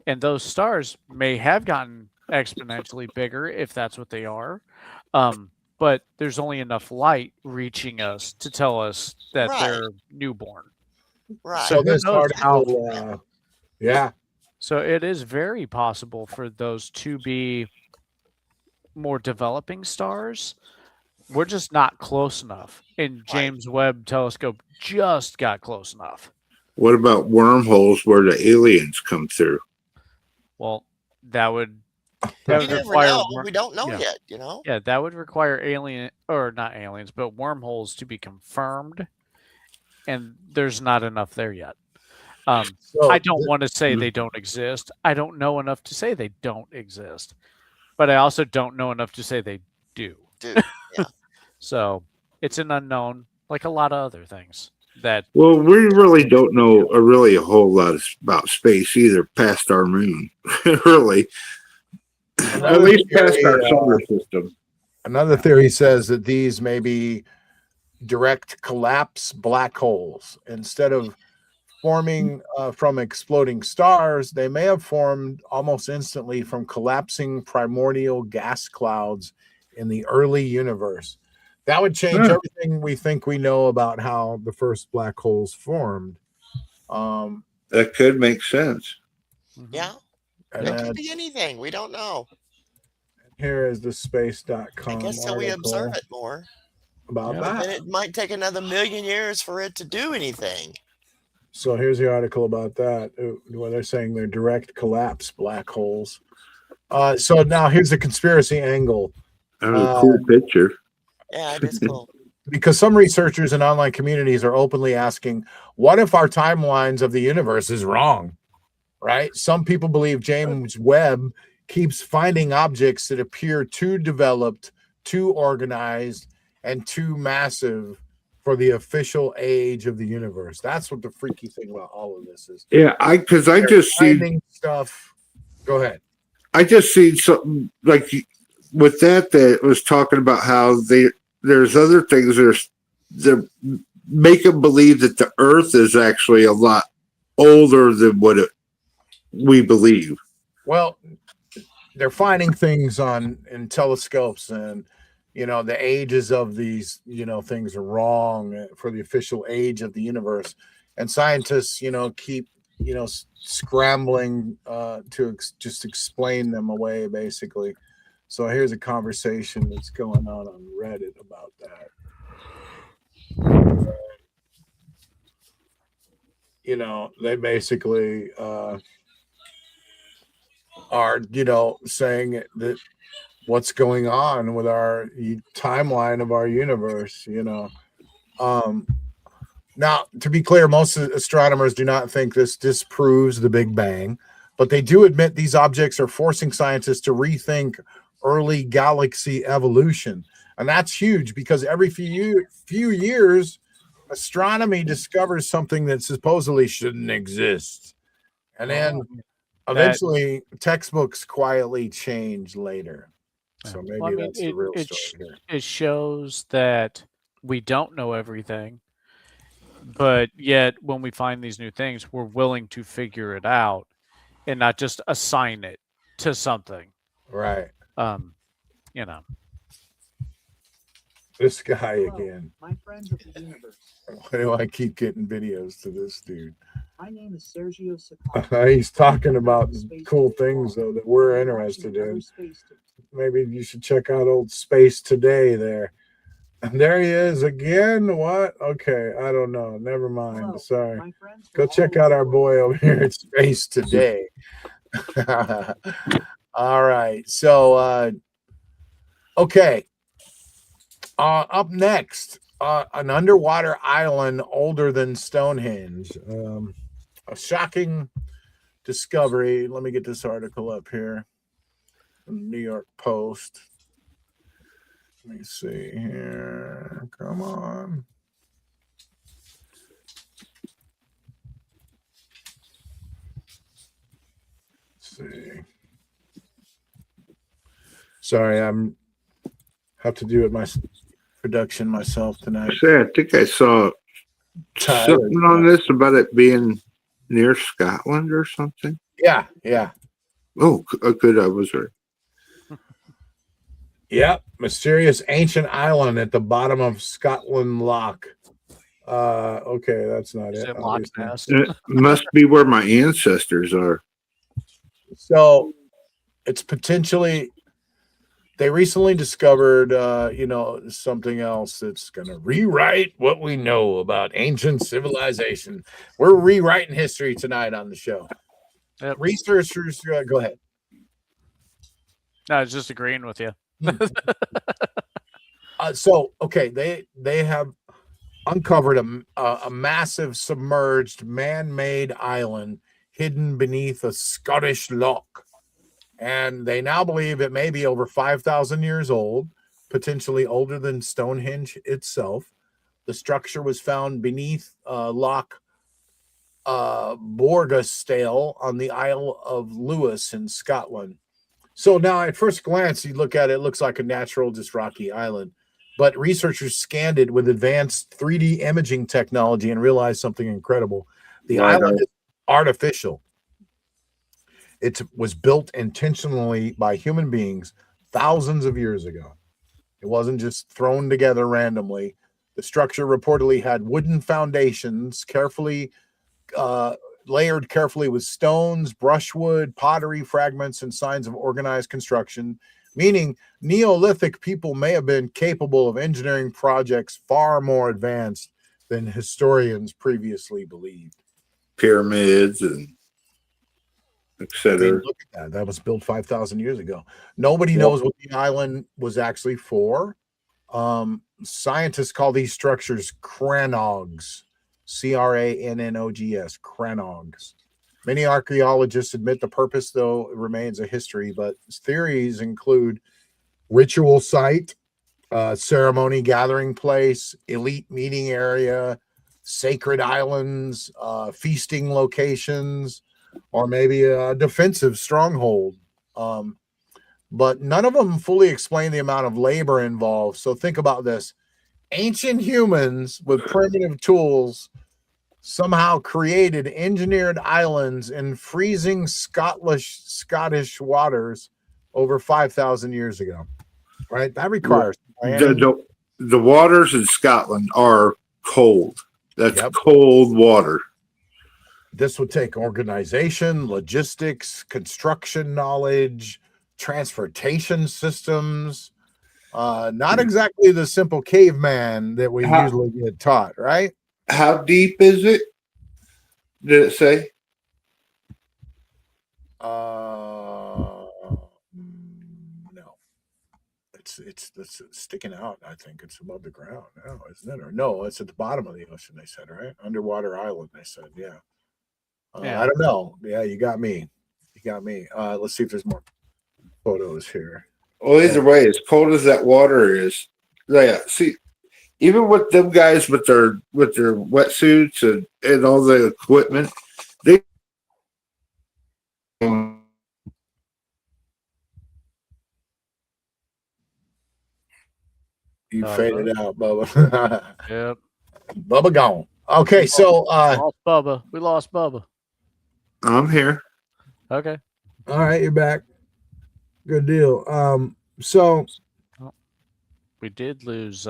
And those stars may have gotten exponentially bigger if that's what they are. But there's only enough light reaching us to tell us that they're newborn. Right. So this article, So it is very possible for those to be more developing stars. We're just not close enough. And James Webb Telescope just got close enough. What about wormholes where the aliens come through? Well, that would require. We don't know yet. Yeah, that would require wormholes to be confirmed, and there's not enough there yet. I don't want to say they don't exist. I don't know enough to say they don't exist, but I also don't know enough to say they do. So it's an unknown, like a lot of other things. Well, we really don't know a whole lot about space either, past our moon, really. At least past our solar system. Another theory says that these may be direct collapse black holes. Instead of forming from exploding stars. They may have formed almost instantly from collapsing primordial gas clouds in the early universe. That would change everything we think we know about how the first black holes formed. That could make sense. Yeah. And It could be anything. We don't know. Here is the space.com I guess till we observe it more. About But that. then it might take another 1,000,000 years for it to do anything. So here's the article about that, where they're saying they're direct collapse black holes. So now here's the conspiracy angle. That was a cool picture. Yeah, it is cool. Because some researchers and online communities are openly asking, what if our timelines of the universe is wrong? Right? Some people believe James Webb keeps finding objects that appear too developed, too organized, and too massive for the official age of the universe. That's what the freaky thing about all of this is. Yeah, because I just see stuff. Go ahead. I just see something like with that was talking about how there's other things that make them believe that the Earth is actually a lot older than what we believe. Well, they're finding things in telescopes, and the ages of these things are wrong for the official age of the universe, and scientists keep scrambling to just explain them away, basically. So here's a conversation that's going on Reddit about that. They basically are saying that what's going on with our timeline of our universe. Now, to be clear, most astronomers do not think this disproves the Big Bang, but they do admit these objects are forcing scientists to rethink early galaxy evolution. And that's huge, because every few years, astronomy discovers something that supposedly shouldn't exist. And then eventually textbooks quietly change later. So maybe that's the real story here. It shows that we don't know everything, but yet when we find these new things, we're willing to figure it out and not just assign it to something. Right. This guy again. My friends of the universe. Why do I keep getting videos to this dude? My name is Sergio Sakar. He's talking about cool things, though, that we're interested in. Maybe you should check out old Space Today there. And there he is again. What? Okay, I don't know. Never mind. Sorry. Go check out our boy over here at Space Today. All right. So, okay. Up next, an underwater island older than Stonehenge. A shocking discovery. Let me get this article up here. New York Post. Let me see here. Come on. Let's see. Sorry, have to do it my production myself tonight. I think I saw something on this about it being near Scotland or something. Yeah. Oh, good. I was right. Yep, mysterious ancient island at the bottom of Scotland Loch. Okay, that's not it. It must be where my ancestors are. So it's potentially, they recently discovered, something else that's going to rewrite what we know about ancient civilization. We're rewriting history tonight on the show. Researchers, go ahead. No, I was just agreeing with you. They have uncovered a massive submerged man-made island hidden beneath a Scottish loch, and they now believe it may be over 5,000 years old, potentially older than Stonehenge itself. The structure was found beneath Loch Borgastale on the Isle of Lewis in Scotland. So now at first glance, you look at it, it looks like a natural, just rocky island. But researchers scanned it with advanced 3D imaging technology and realized something incredible. The island is artificial. It was built intentionally by human beings thousands of years ago. It wasn't just thrown together randomly. The structure reportedly had wooden foundations, carefully layered carefully with stones, brushwood, pottery fragments, and signs of organized construction, meaning Neolithic people may have been capable of engineering projects far more advanced than historians previously believed. Pyramids and etc. Look at that. That was built 5,000 years ago. Nobody knows what the island was actually for. Scientists call these structures cranogs. Crannogs, cranogs. Many archaeologists admit the purpose, though, remains a history, but theories include ritual site, ceremony gathering place, elite meeting area, sacred islands, feasting locations, or maybe a defensive stronghold. But none of them fully explain the amount of labor involved. So think about this. Ancient humans with primitive tools somehow created engineered islands in freezing Scottish waters over 5,000 years ago. Right? That requires planning. The waters in Scotland are cold. That's cold water. This would take organization, logistics, construction knowledge, transportation systems. Not exactly the simple caveman that we usually get taught, right? How deep is it? Did it say? No. It's sticking out. I think it's above the ground now, isn't it? Or no, it's at the bottom of the ocean. They said, right? Underwater island. They said, yeah. I don't know. Yeah, you got me. Let's see if there's more photos here. Well, either way, as cold as that water is, yeah. See, even with them guys with their wetsuits and all the equipment, they. You faded out, Bubba. Yep. Bubba gone. Okay, so we lost Bubba. I'm here. Okay. All right, you're back. Good deal. So we did lose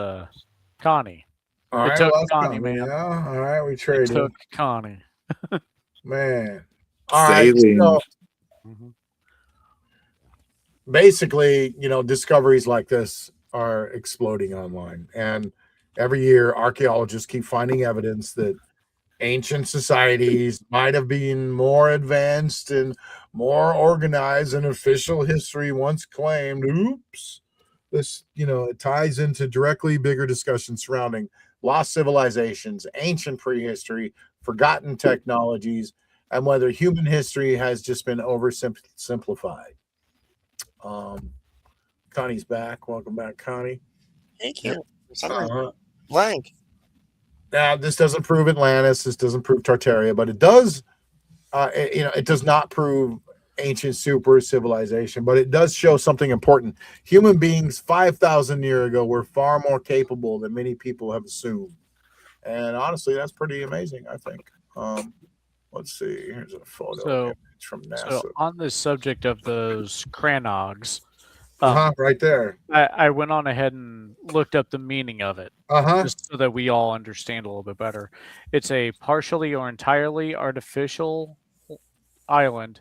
Connie. All right, took Connie, man. Yeah. All right, we traded. It took Connie. Man. All right. So, basically, discoveries like this are exploding online, and every year archaeologists keep finding evidence that ancient societies might have been more advanced and more organized than official history once claimed. Oops. This, it ties into directly bigger discussions surrounding lost civilizations, ancient prehistory, forgotten technologies, and whether human history has just been oversimplified. Connie's back. Welcome back, Connie. Thank you. Blank. Now, this doesn't prove Atlantis. This doesn't prove Tartaria, but it does. It does not prove ancient super civilization, but it does show something important. Human beings 5,000 years ago were far more capable than many people have assumed, and honestly, that's pretty amazing. I think. Let's see. Here's a photo from NASA. So on the subject of those cranogs. Right there. I went on ahead and looked up the meaning of it, just so that we all understand a little bit better. It's a partially or entirely artificial island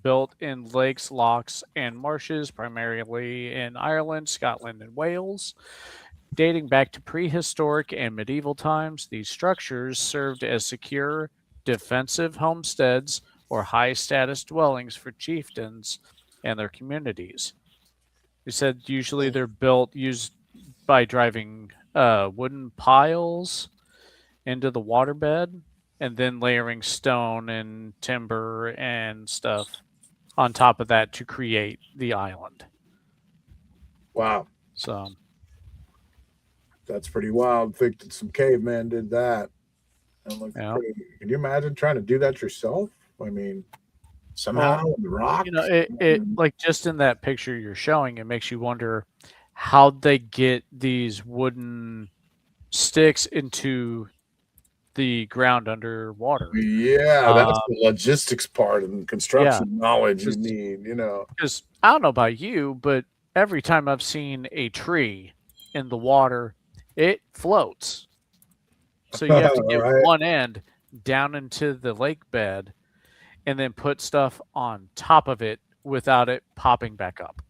built in lakes, lochs, and marshes, primarily in Ireland, Scotland, and Wales. Dating back to prehistoric and medieval times, these structures served as secure, defensive homesteads or high-status dwellings for chieftains and their communities. They said usually they're used by driving wooden piles into the waterbed and then layering stone and timber and stuff on top of that to create the island. Wow. So that's pretty wild. I think that some cavemen did that. Can you imagine trying to do that yourself? I mean, somehow in the rock. It like just in that picture you're showing, it makes you wonder how'd they get these wooden sticks into the ground underwater. Yeah, that's the logistics part and construction knowledge you need, Because I don't know about you, but every time I've seen a tree in the water, it floats. So you have to get Right. one end down into the lake bed and then put stuff on top of it without it popping back up.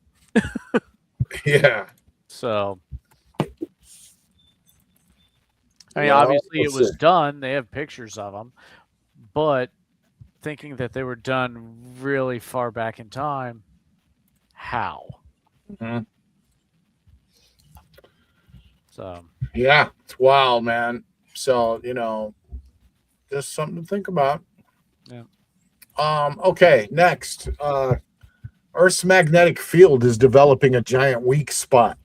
Yeah. So, I mean, obviously it was done. They have pictures of them, but thinking that they were done really far back in time, how? Mm-hmm. So, yeah, it's wild, man. So, just something to think about. Yeah. Okay, next. Earth's magnetic field is developing a giant weak spot.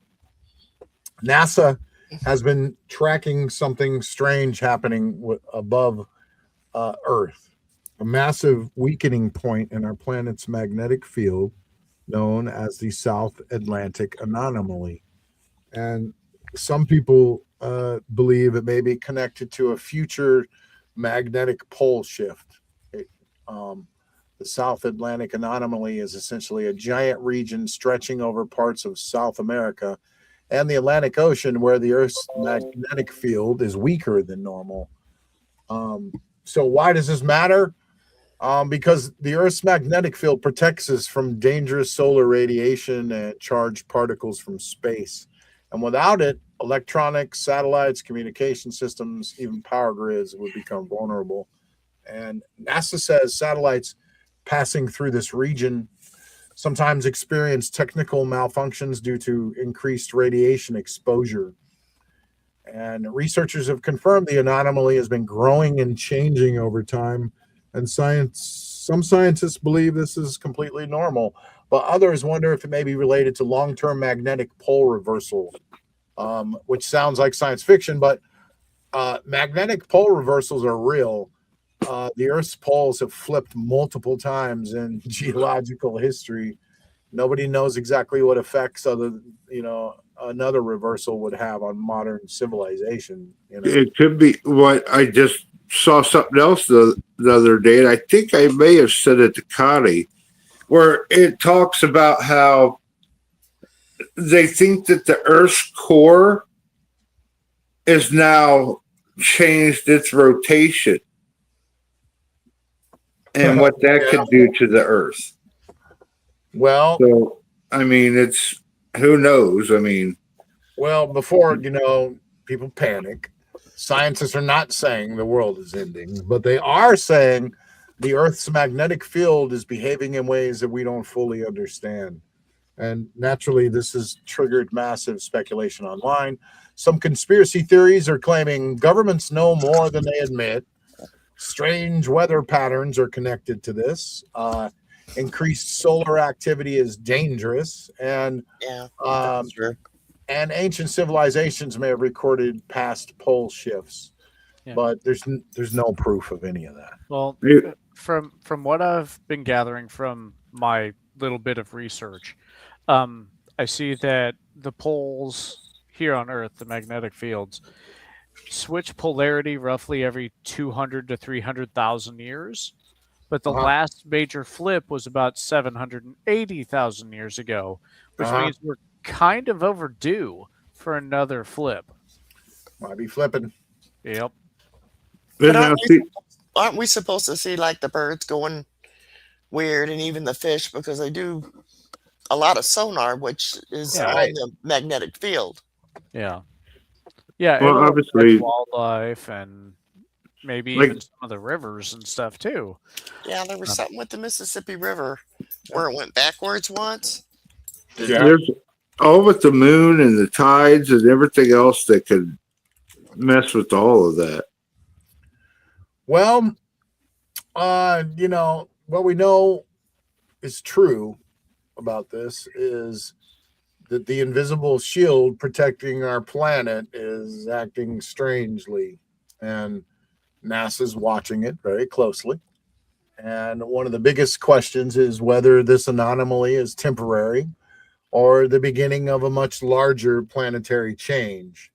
NASA has been tracking something strange happening above Earth. A massive weakening point in our planet's magnetic field known as the South Atlantic Anomaly. And some people believe it may be connected to a future magnetic pole shift. The South Atlantic Anomaly is essentially a giant region stretching over parts of South America and the Atlantic Ocean where the Earth's magnetic field is weaker than normal. So why does this matter? Because the Earth's magnetic field protects us from dangerous solar radiation and charged particles from space. And without it, electronics, satellites, communication systems, even power grids would become vulnerable. And NASA says satellites passing through this region sometimes experience technical malfunctions due to increased radiation exposure. And researchers have confirmed the anomaly has been growing and changing over time. And some scientists believe this is completely normal, but others wonder if it may be related to long-term magnetic pole reversal, which sounds like science fiction, but magnetic pole reversals are real. The Earth's poles have flipped multiple times in geological history. Nobody knows exactly what effects another reversal would have on modern civilization. It could be what I just saw something else the other day, and I think I may have said it to Connie, where it talks about how they think that the Earth's core is now changed its rotation and what that could do to the Earth. Well, so I mean, it's who knows? I mean, well, before people panic. Scientists are not saying the world is ending, but they are saying the Earth's magnetic field is behaving in ways that we don't fully understand. And naturally, this has triggered massive speculation online. Some conspiracy theories are claiming governments know more than they admit. Strange weather patterns are connected to this. Increased solar activity is dangerous. And that's true. And ancient civilizations may have recorded past pole shifts, but there's no proof of any of that. Well, from what I've been gathering from my little bit of research, I see that the poles here on Earth, the magnetic fields, switch polarity roughly every 200 to 300,000 years. But the last major flip was about 780,000 years ago, which means we're kind of overdue for another flip. Might be flipping. Yep. But aren't we supposed to see like the birds going weird and even the fish, because they do a lot of sonar, which is on the magnetic field. Yeah. Yeah. Well, obviously, wildlife and maybe even some of the rivers and stuff too. Yeah, there was something with the Mississippi River where it went backwards once. There's all with the moon and the tides and everything else that could mess with all of that. Well, what we know is true about this is that the invisible shield protecting our planet is acting strangely, and NASA's watching it very closely. And one of the biggest questions is whether this anomaly is temporary or the beginning of a much larger planetary change.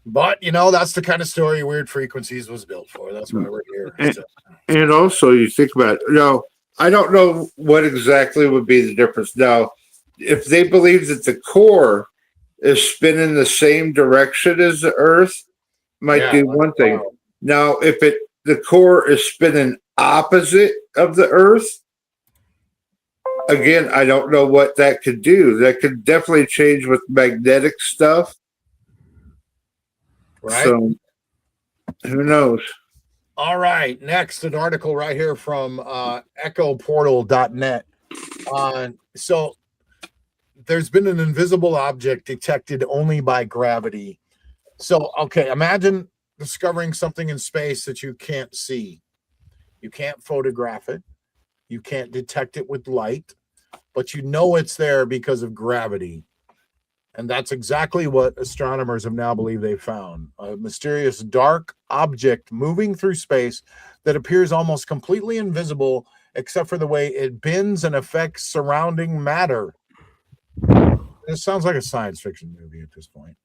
But you know, that's the kind of story Weird Frequencies was built for. That's why we're here. And also, you think about it. Now, I don't know what exactly would be the difference. Now, if they believe that the core is spinning the same direction as the Earth, might do one thing. Wild. Now, if the core is spinning opposite of the Earth, again, I don't know what that could do. That could definitely change with magnetic stuff. Right. So, who knows? All right. Next, an article right here from echoportal.net. So, there's been an invisible object detected only by gravity. So, okay, imagine discovering something in space that you can't see. You can't photograph it. You can't detect it with light, but you know it's there because of gravity. And that's exactly what astronomers have now believed they found. A mysterious dark object moving through space that appears almost completely invisible, except for the way it bends and affects surrounding matter. It sounds like a science fiction movie at this point.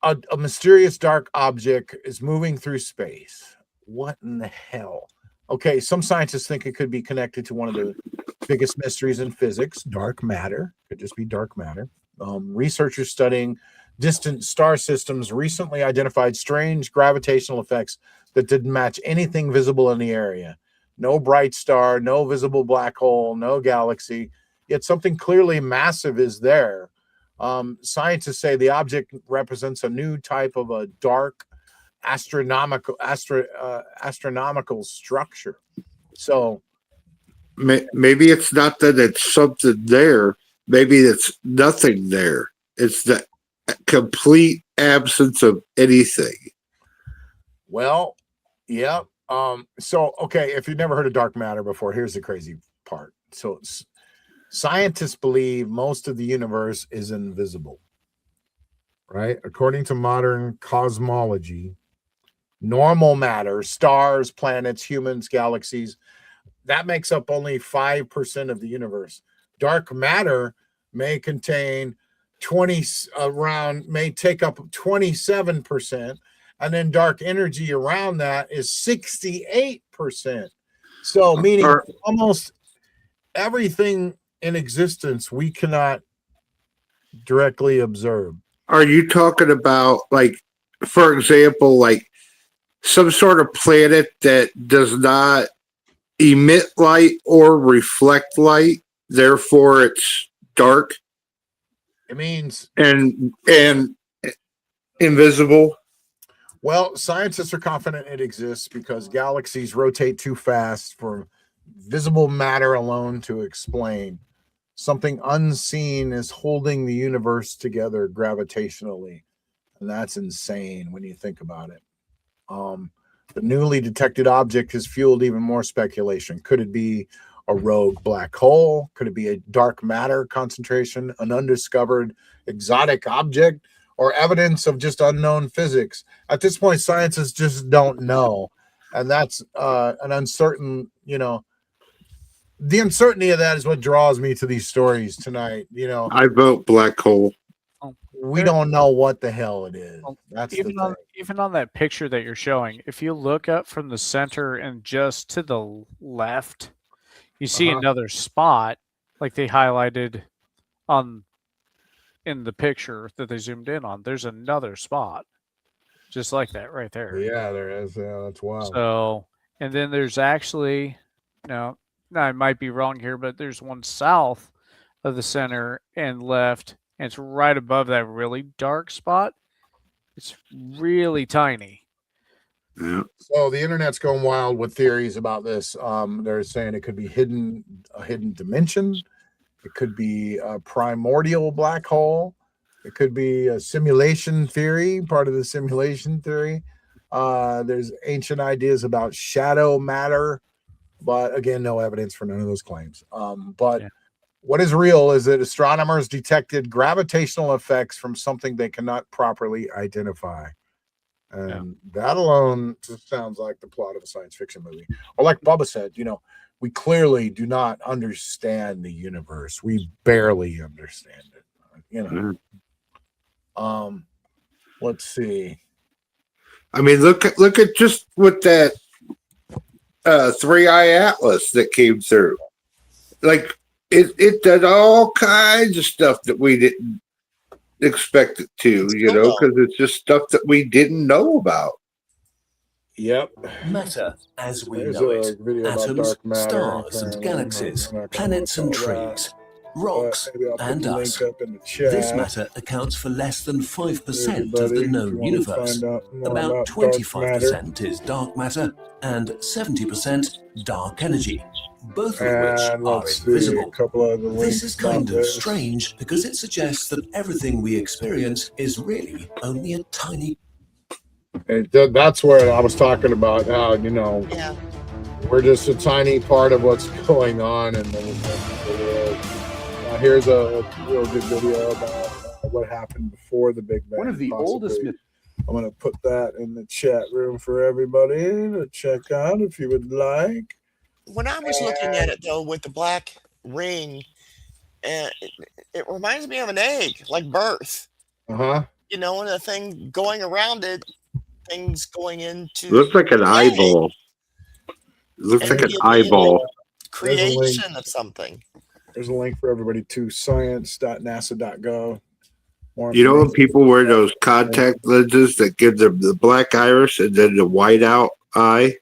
A mysterious dark object is moving through space. What in the hell? Okay, some scientists think it could be connected to one of the biggest mysteries in physics, dark matter. Could just be dark matter. Researchers studying distant star systems recently identified strange gravitational effects that didn't match anything visible in the area. No bright star, no visible black hole, no galaxy, yet something clearly massive is there. Scientists say the object represents a new type of a dark astronomical structure. So maybe it's not that it's something there. Maybe it's nothing there. It's the complete absence of anything. Well, yeah. So, okay, if you've never heard of dark matter before, here's the crazy part. So, scientists believe most of the universe is invisible, right? According to modern cosmology, normal matter, stars, planets, humans, galaxies, that makes up only 5% of the universe. Dark matter may contain may take up 27%, and then dark energy around that is 68%. So meaning almost everything in existence we cannot directly observe. Are you talking about, like, for example, like some sort of planet that does not emit light or reflect light, therefore it's dark? It means and invisible. Well, scientists are confident it exists because galaxies rotate too fast for visible matter alone to explain. Something unseen is holding the universe together gravitationally, and that's insane when you think about it. The newly detected object has fueled even more speculation. Could it be a rogue black hole? Could it be a dark matter concentration, an undiscovered exotic object, or evidence of just unknown physics? At this point, scientists just don't know. And that's an uncertain, the uncertainty of that is what draws me to these stories tonight. I vote black hole. We don't know what the hell it is. That's even on that picture that you're showing, if you look up from the center and just to the left, you see another spot like they highlighted in the picture that they zoomed in on. There's another spot just like that right there. Yeah, there is. Yeah, that's wild. So, and then there's actually, now I might be wrong here, but there's one south of the center and left, and it's right above that really dark spot. It's really tiny. Yeah. So the internet's going wild with theories about this. They're saying it could be a hidden dimension. It could be a primordial black hole. It could be a simulation theory, part of the simulation theory. There's ancient ideas about shadow matter, but again, no evidence for none of those claims. What is real is that astronomers detected gravitational effects from something they cannot properly identify. And that alone just sounds like the plot of a science fiction movie. Or like Bubba said, we clearly do not understand the universe. We barely understand it. let's see. I mean, look at just with that 3-eye atlas that came through. Like it did all kinds of stuff that we didn't expect it to, you know, because it's just stuff that we didn't know about. Yep. Matter as we know it. Atoms, stars and galaxies, planets and trees, rocks and us. This matter accounts for less than 5% of the known universe. About 25% is dark matter and 70% dark energy, both of which are invisible. This is kind of strange because it suggests that everything we experience is really only a tiny. And that's where I was talking about how, you know, we're just a tiny part of what's going on in the world. Here's a real good video about what happened before the Big Bang. One of the oldest myths. I'm going to put that in the chat room for everybody to check out if you would like. When I was looking at it, though, with the black ring, it reminds me of an egg, like birth. Uh-huh. You know, and the thing going around it, things going into... Looks like an eyeball. Looks like an eyeball. Creation of something. There's a link for everybody to science.nasa.gov. You know when people wear those contact lenses that give them the black iris and then the white out eye?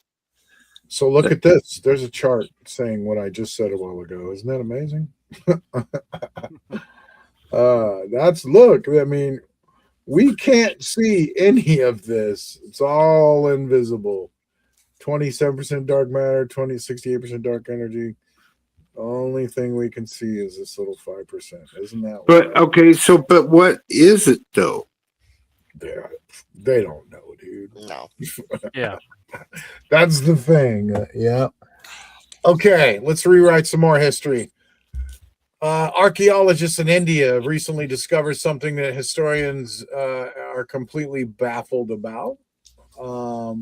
So look at this. There's a chart saying what I just said a while ago. Isn't that amazing? Look, I mean, we can't see any of this. It's all invisible. 27% dark matter, 68% dark energy. The only thing we can see is this little 5%. Isn't that? But okay, but what is it though? They don't know, dude. No. Yeah. That's the thing. Yeah. Okay, let's rewrite some more history. Archaeologists in India recently discovered something that historians are completely baffled about. A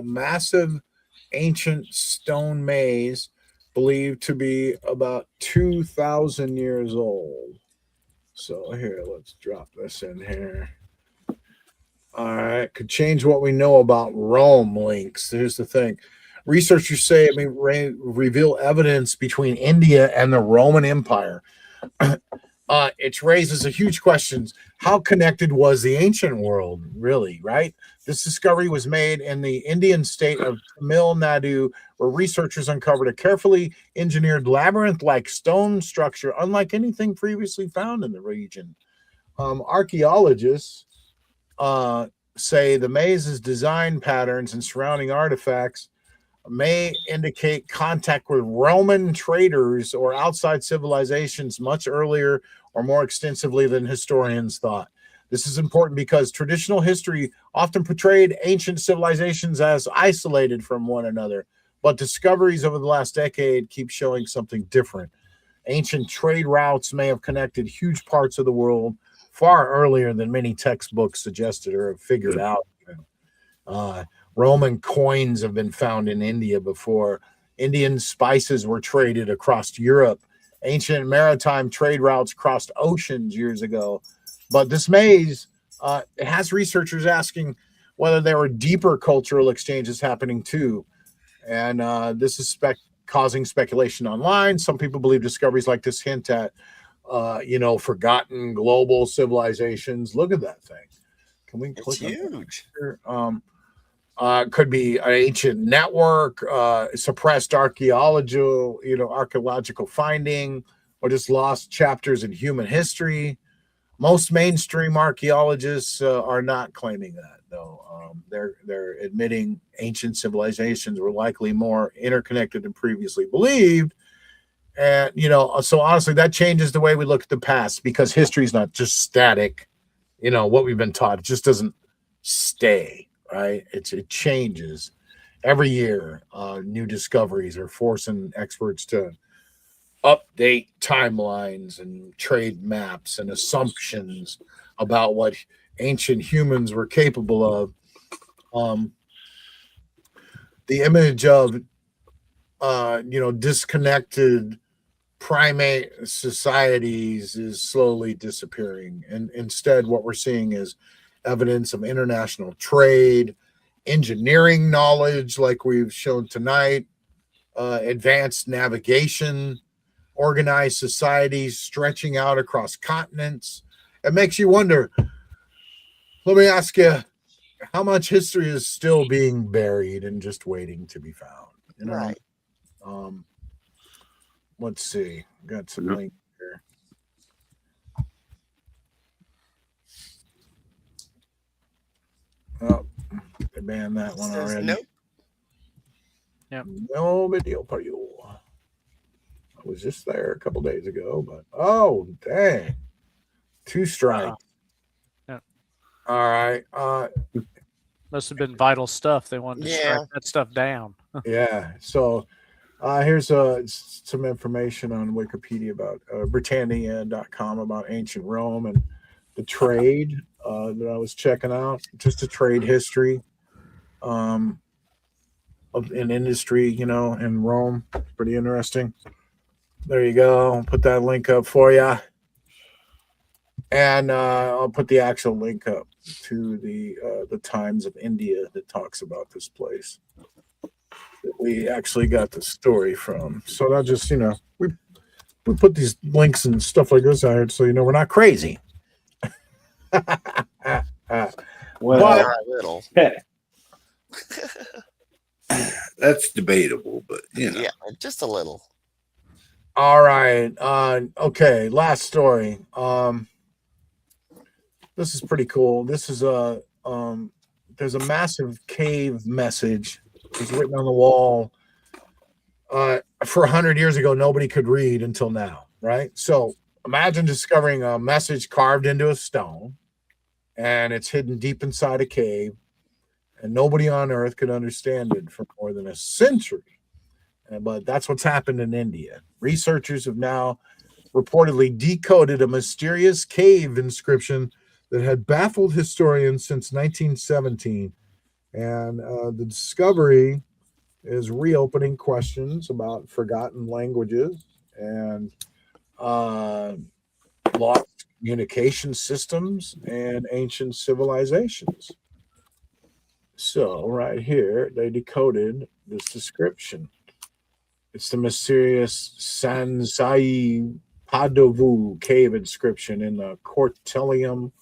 massive ancient stone maze believed to be about 2,000 years old. So here, let's drop this in here. All right, could change what we know about Rome links. Here's the thing. Researchers say it may reveal evidence between India and the Roman Empire. It raises a huge question. How connected was the ancient world, really, right? This discovery was made in the Indian state of Tamil Nadu, where researchers uncovered a carefully engineered labyrinth-like stone structure, unlike anything previously found in the region. Archaeologists say the maze's design patterns and surrounding artifacts may indicate contact with Roman traders or outside civilizations much earlier or more extensively than historians thought. This is important because traditional history often portrayed ancient civilizations as isolated from one another, but discoveries over the last decade keep showing something different. Ancient trade routes may have connected huge parts of the world far earlier than many textbooks suggested or have figured out. Roman coins have been found in India before. Indian spices were traded across Europe. Ancient maritime trade routes crossed oceans years ago. But this maze, it has researchers asking whether there were deeper cultural exchanges happening too. And this is causing speculation online. Some people believe discoveries like this hint at, forgotten global civilizations. Look at that thing. Can we click on huge. Here? Could be an ancient network, suppressed archaeological finding, or just lost chapters in human history. Most mainstream archaeologists are not claiming that, though. They're admitting ancient civilizations were likely more interconnected than previously believed. And, so honestly, that changes the way we look at the past, because history is not just static. What we've been taught, it just doesn't stay, right? It changes every year. New discoveries are forcing experts to update timelines and trade maps and assumptions about what ancient humans were capable of. The image of, disconnected primate societies is slowly disappearing. And instead, what we're seeing is evidence of international trade, engineering knowledge, like we've shown tonight, advanced navigation, organized societies stretching out across continents. It makes you wonder. Let me ask you, how much history is still being buried and just waiting to be found? You know? Right. Let's see. Got some link here. Oh, they banned that one already. Nope. Yep. No video for you. I was just there a couple days ago, but oh dang. 2 strikes. Yep. All right. Must have been vital stuff. They wanted to strike that stuff down. Yeah. So here's some information on Wikipedia about Britannia.com about ancient Rome and the trade that I was checking out. Just a trade history of an industry, you know, in Rome. Pretty interesting. There you go. I'll put that link up for you. And I'll put the actual link up to the Times of India that talks about this place. We actually got the story from. So that just, you know, we put these links and stuff like this out so you know we're not crazy. Well, little. That's debatable, but you know. Yeah, just a little. All right. Okay, last story. This is pretty cool. This is there's a massive cave message. It's written on the wall. For 100 years ago, nobody could read until now, right? So imagine discovering a message carved into a stone, and it's hidden deep inside a cave, and nobody on Earth could understand it for more than a century. But that's what's happened in India. Researchers have now reportedly decoded a mysterious cave inscription that had baffled historians since 1917. And the discovery is reopening questions about forgotten languages and lost communication systems and ancient civilizations. So right here, they decoded this description. It's the mysterious Sansai Padovu cave inscription in the Cortellum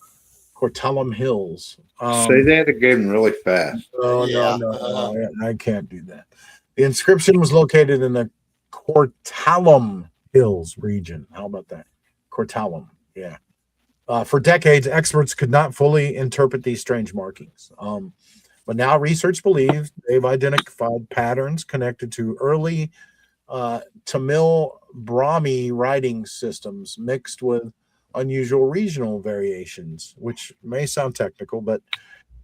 Hills. Say that again really fast. No, I can't do that. The inscription was located in the Cortellum Hills region. How about that? Cortellum, yeah. For decades, experts could not fully interpret these strange markings. But now research believes they've identified patterns connected to early Tamil Brahmi writing systems mixed with unusual regional variations, which may sound technical, but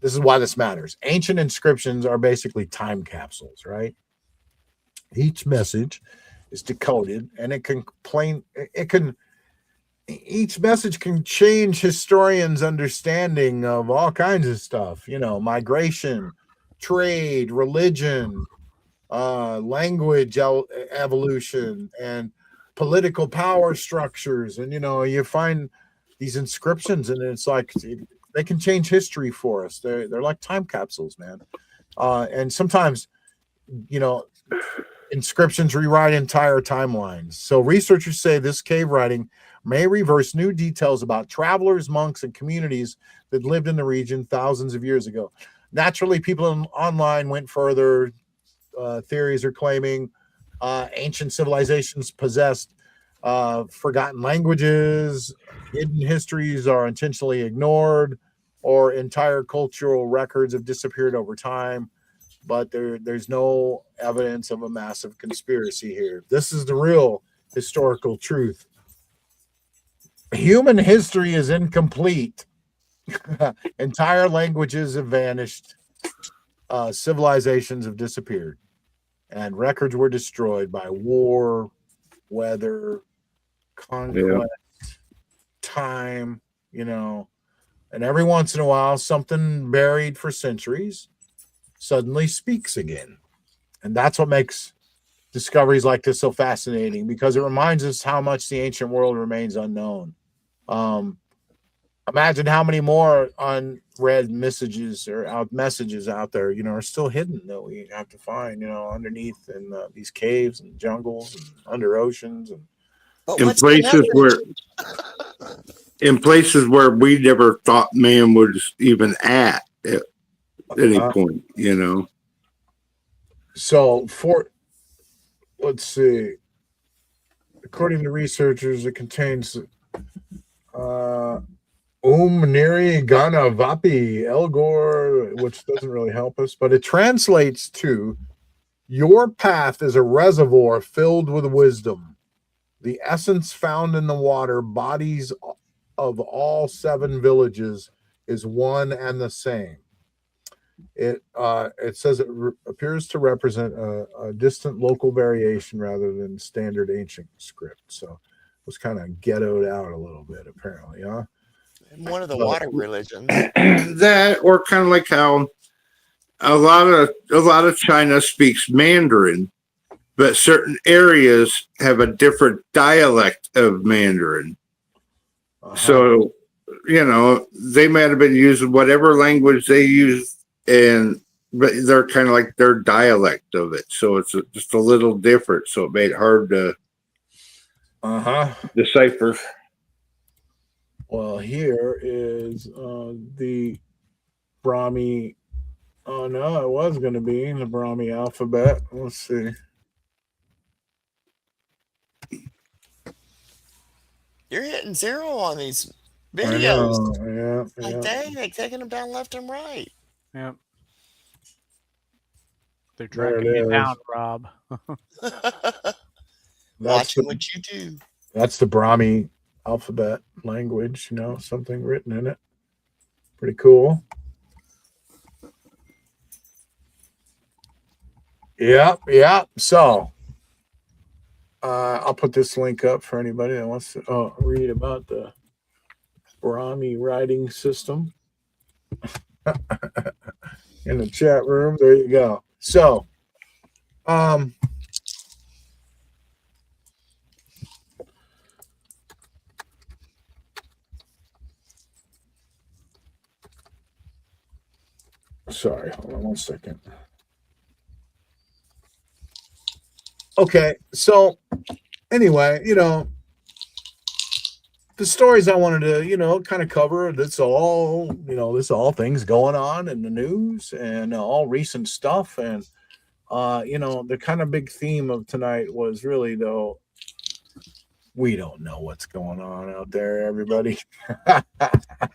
this is why this matters. Ancient inscriptions are basically time capsules, right? Each message is decoded, and each message can change historians' understanding of all kinds of stuff, you know, migration, trade, religion, language evolution, and political power structures. And, you know, you find these inscriptions and it's like they can change history for us. They're like time capsules, man. And sometimes, you know, inscriptions rewrite entire timelines. So researchers say this cave writing may reverse new details about travelers, monks, and communities that lived in the region thousands of years ago. Naturally, people online went further. Theories are claiming ancient civilizations possessed forgotten languages, hidden histories are intentionally ignored, or entire cultural records have disappeared over time. But there's no evidence of a massive conspiracy here. This is the real historical truth. Human history is incomplete. Entire languages have vanished. Civilizations have disappeared. And records were destroyed by war, weather, conquest, time, you know. And every once in a while, something buried for centuries suddenly speaks again. And that's what makes discoveries like this so fascinating because it reminds us how much the ancient world remains unknown. Imagine how many more unread messages or messages out there, are still hidden that we have to find, underneath in these caves and jungles and under oceans and in places where we never thought man was even at any point, So let's see. According to researchers, it contains Neri Ganavapi Elgor, which doesn't really help us, but it translates to your path is a reservoir filled with wisdom. The essence found in the water bodies of all 7 villages is one and the same. It says it appears to represent a distant local variation rather than standard ancient script. So it was kind of ghettoed out a little bit, apparently, huh? One of the water religions. That, or kind of like how a lot of China speaks Mandarin, but certain areas have a different dialect of Mandarin. So, they might have been using whatever language they use, but they're kind of like their dialect of it. So it's just a little different. So it made it hard to decipher. Well, here is the Brahmi. Oh, no, it was going to be in the Brahmi alphabet. Let's see. You're hitting 0 on these videos. Yeah. Dang, they're taking them down left and right. Yep. They're tracking you down, Rob. Watching what you do. That's the Brahmi alphabet language, something written in it. Pretty cool. Yep. So I'll put this link up for anybody that wants to read about the Brahmi writing system in the chat room. There you go. So sorry, hold on one second. Okay, so anyway, the stories I wanted to, kind of cover, that's all things going on in the news and all recent stuff. And, the kind of big theme of tonight was really, though, we don't know what's going on out there, everybody.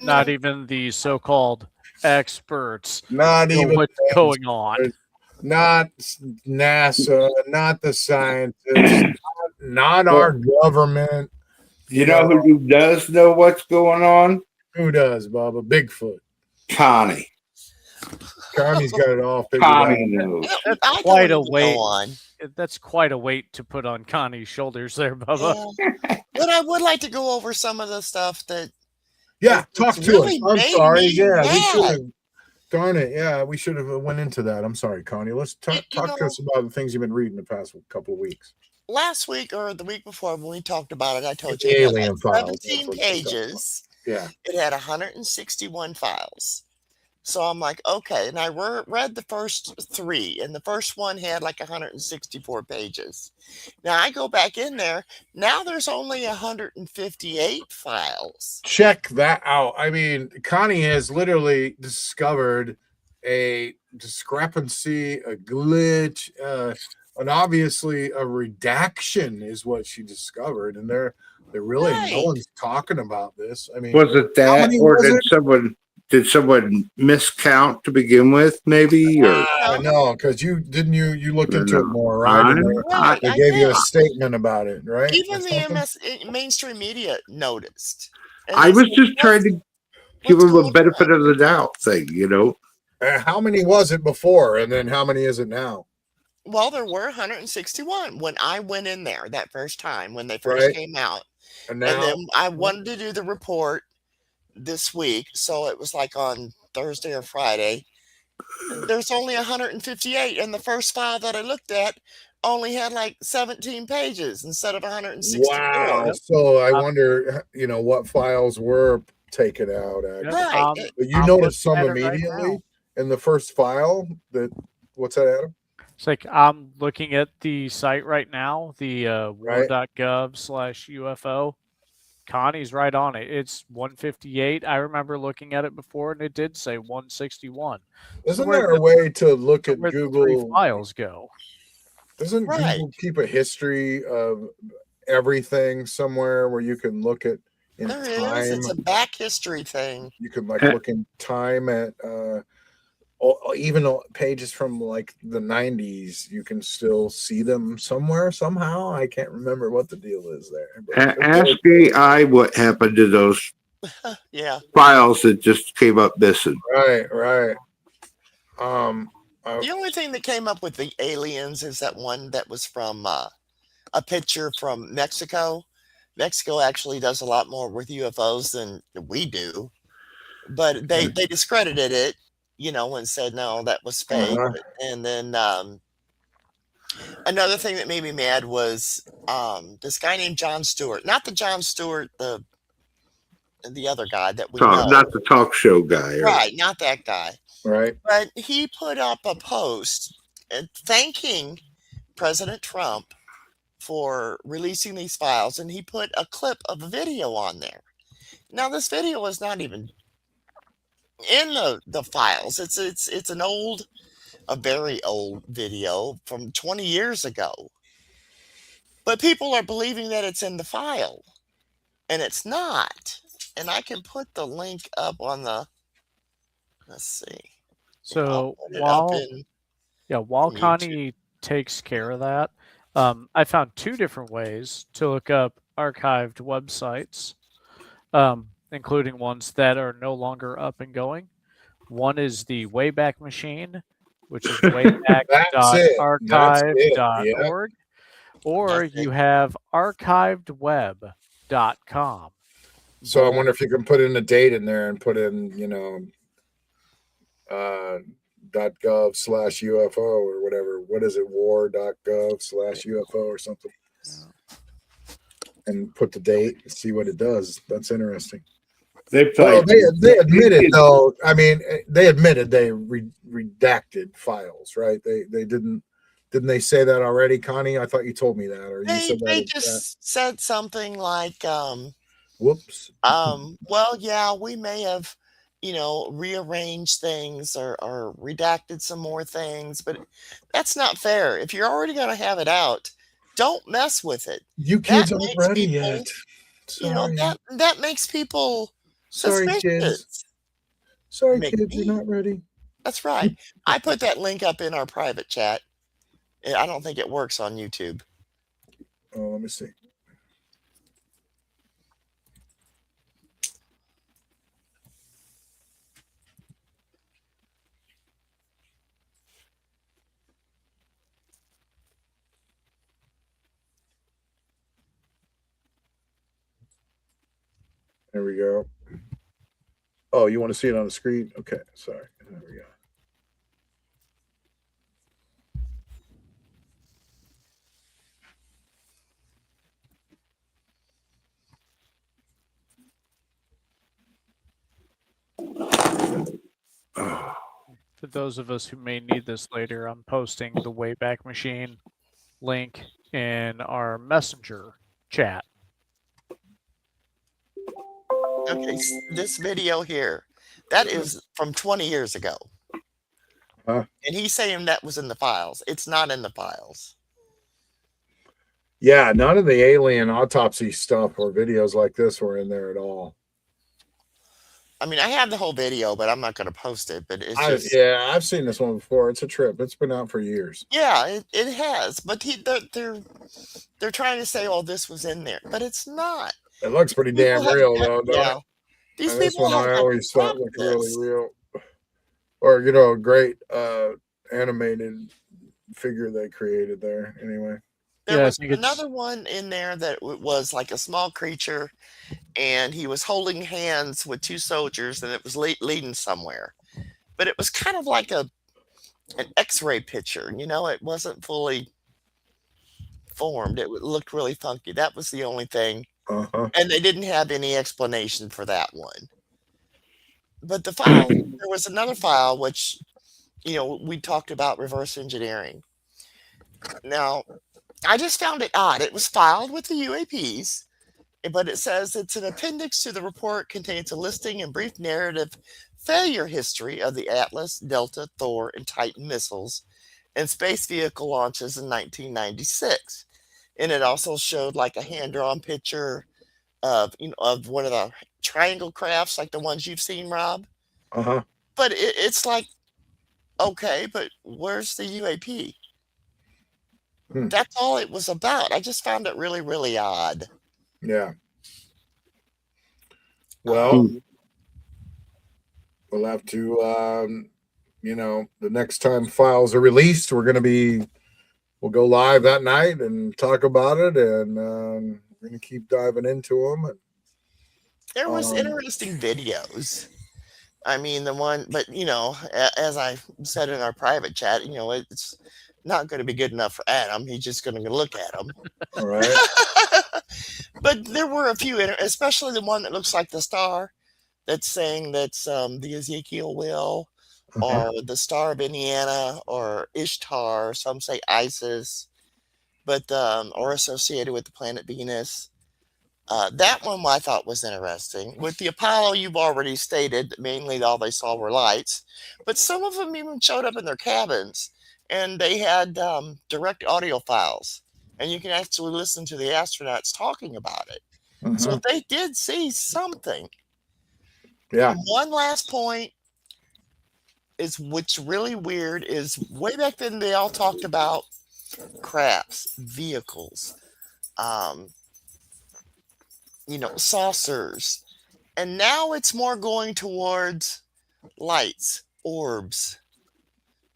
Not even the so-called experts. Not even what's going on. Not NASA, not the scientists, not our government. You know who does know what's going on? Who does, Bubba? Bigfoot. Connie. Connie's got it all figured Connie out. knows. That's quite a weight. That's quite a weight to put on Connie's shoulders there, Bubba. Yeah. But I would like to go over some of the stuff that. Talk to us. I'm sorry. Yeah, we should have. Darn it. Yeah, we should have went into that. I'm sorry, Connie. Let's talk to us about the things you've been reading the past couple of weeks. Last week or the week before when we talked about it, I told you alien it had files. 17 pages. Yeah. It had 161 files. So I'm like, okay. And I read the first 3, and the first one had like 164 pages. Now I go back in there. Now there's only 158 files. Check that out. I mean, Connie has literally discovered a discrepancy, a glitch, and obviously a redaction is what she discovered. And they're really no one's talking about this. I mean, was it that, or did someone miscount to begin with, maybe? Or no, because you looked into it more, right? They gave you a statement about it, right? Even the mainstream media noticed. I was just trying to give them a benefit of the doubt thing, How many was it before, and then how many is it now? Well, there were 161 when I went in there that first time when they first came out. And then I wanted to do the report this week, so it was like on Thursday or Friday. There's only 158, and the first file that I looked at only had like 17 pages instead of 164. Wow. So I wonder, what files were taken out, actually. Right. But you I'm noticed some looking at it right immediately now. in the first file what's that, Adam? It's like I'm looking at the site right now, the Right. war.gov/UFO. Connie's right on it. It's 158. I remember looking at it before, and it did say 161. Isn't there a way to look at where the Google? 3 files go? Doesn't Right. Google keep a history of everything somewhere where you can look at in There time? is. It's a back history thing. You can look in time at even pages from like the 90s. You can still see them somewhere somehow. I can't remember what the deal is there. Ask AI what happened to those Yeah. files that just came up missing. Right. The only thing that came up with the aliens is that one that was from a picture from Mexico. Mexico actually does a lot more with UFOs than we do, but they discredited it, and said no, that was fake. And then another thing that made me mad was this guy named Jon Stewart, not the Jon Stewart, the other guy that we know, Not the talk show guy, right? Not that guy, right? But he put up a post thanking President Trump for releasing these files, and he put a clip of a video on there. Now, this video is not even in the files. It's a very old video from 20 years ago. But people are believing that it's in the file, and it's not. And I can put the link up on the. Let's see. So while Connie takes care of that, I found 2 different ways to look up archived websites, including ones that are no longer up and going. One is the Wayback Machine, which is wayback.archive.org, or you have archivedweb.com. So I wonder if you can put in a date in there and put in, .gov/UFO or whatever. What is it? war.gov/UFO or something. And put the date and see what it does. That's interesting. They admitted though. I mean, they admitted they redacted files, right? They didn't they say that already, Connie? I thought you told me that, or you said that. They just said something like, "Whoops." Well, yeah, we may have, rearranged things or redacted some more things, but that's not fair. If you're already going to have it out, don't mess with it. You kids aren't ready yet. Sorry. That makes people Sorry, suspicious. kids. Sorry, kids, you're not ready. That's right. I put that link up in our private chat. I don't think it works on YouTube. Oh, let me see. There we go. Oh, you want to see it on the screen? Okay, sorry. There we go. For those of us who may need this later, I'm posting the Wayback Machine link in our messenger chat. Okay, this video here, that is from 20 years ago. Huh? And he's saying that was in the files. It's not in the files. Yeah, none of the alien autopsy stuff or videos like this were in there at all. I mean, I have the whole video, but I'm not going to post it. But it's just, I've seen this one before. It's a trip. It's been out for years. Yeah, it has. But they're trying to say, "Oh, this was in there," but it's not. It looks pretty damn real, though. Yeah, these this people one I always thought looked really real. Or a great animated figure they created there. Anyway. There was another one in there that was like a small creature, and he was holding hands with 2 soldiers, and it was leading somewhere. But it was kind of like an X-ray picture, it wasn't fully formed. It looked really funky. That was the only thing. Uh-huh. And they didn't have any explanation for that one. But the file, there was another file which, we talked about reverse engineering. Now, I just found it odd. It was filed with the UAPs, but it says it's an appendix to the report, contains a listing and brief narrative failure history of the Atlas, Delta, Thor, and Titan missiles and space vehicle launches in 1996. And it also showed like a hand-drawn picture of one of the triangle crafts, like the ones you've seen, Rob. Uh-huh. But it's like, okay, but where's the UAP? That's all it was about. I just found it really, really odd. Yeah. Well, we'll have to, the next time files are released, we'll go live that night and talk about it, and we're going to keep diving into them. There was interesting videos. I mean, but as I said in our private chat, it's not going to be good enough for Adam. He's just going to look at them. All right. But there were a few, especially the one that looks like the star that's saying that's the Ezekiel wheel, or the Star of Indiana, or Ishtar. Some say Isis, but or associated with the planet Venus. That one I thought was interesting. With the Apollo, you've already stated that mainly all they saw were lights, but some of them even showed up in their cabins, and they had direct audio files, and you can actually listen to the astronauts talking about it. So they did see something. Yeah. And one last point is, what's really weird is, way back then they all talked about crafts, vehicles, saucers, and now it's more going towards lights, orbs.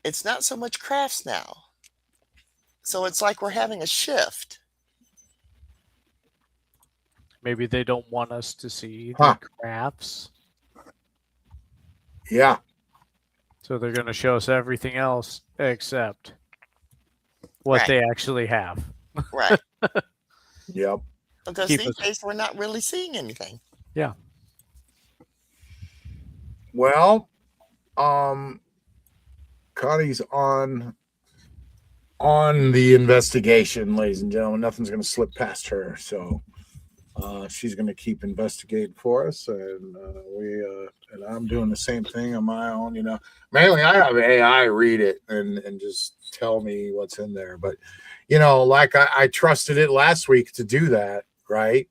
It's not so much crafts now. So it's like we're having a shift. Maybe they don't want us to see the crafts. Yeah. So they're going to show us everything else except what they actually have. Right. Yep. Because these days we're not really seeing anything. Yeah. Well, Connie's on the investigation, ladies and gentlemen. Nothing's going to slip past her, so she's going to keep investigating for us, and and I'm doing the same thing on my own. Mainly I have AI read it and just tell me what's in there, but like I trusted it last week to do that, right?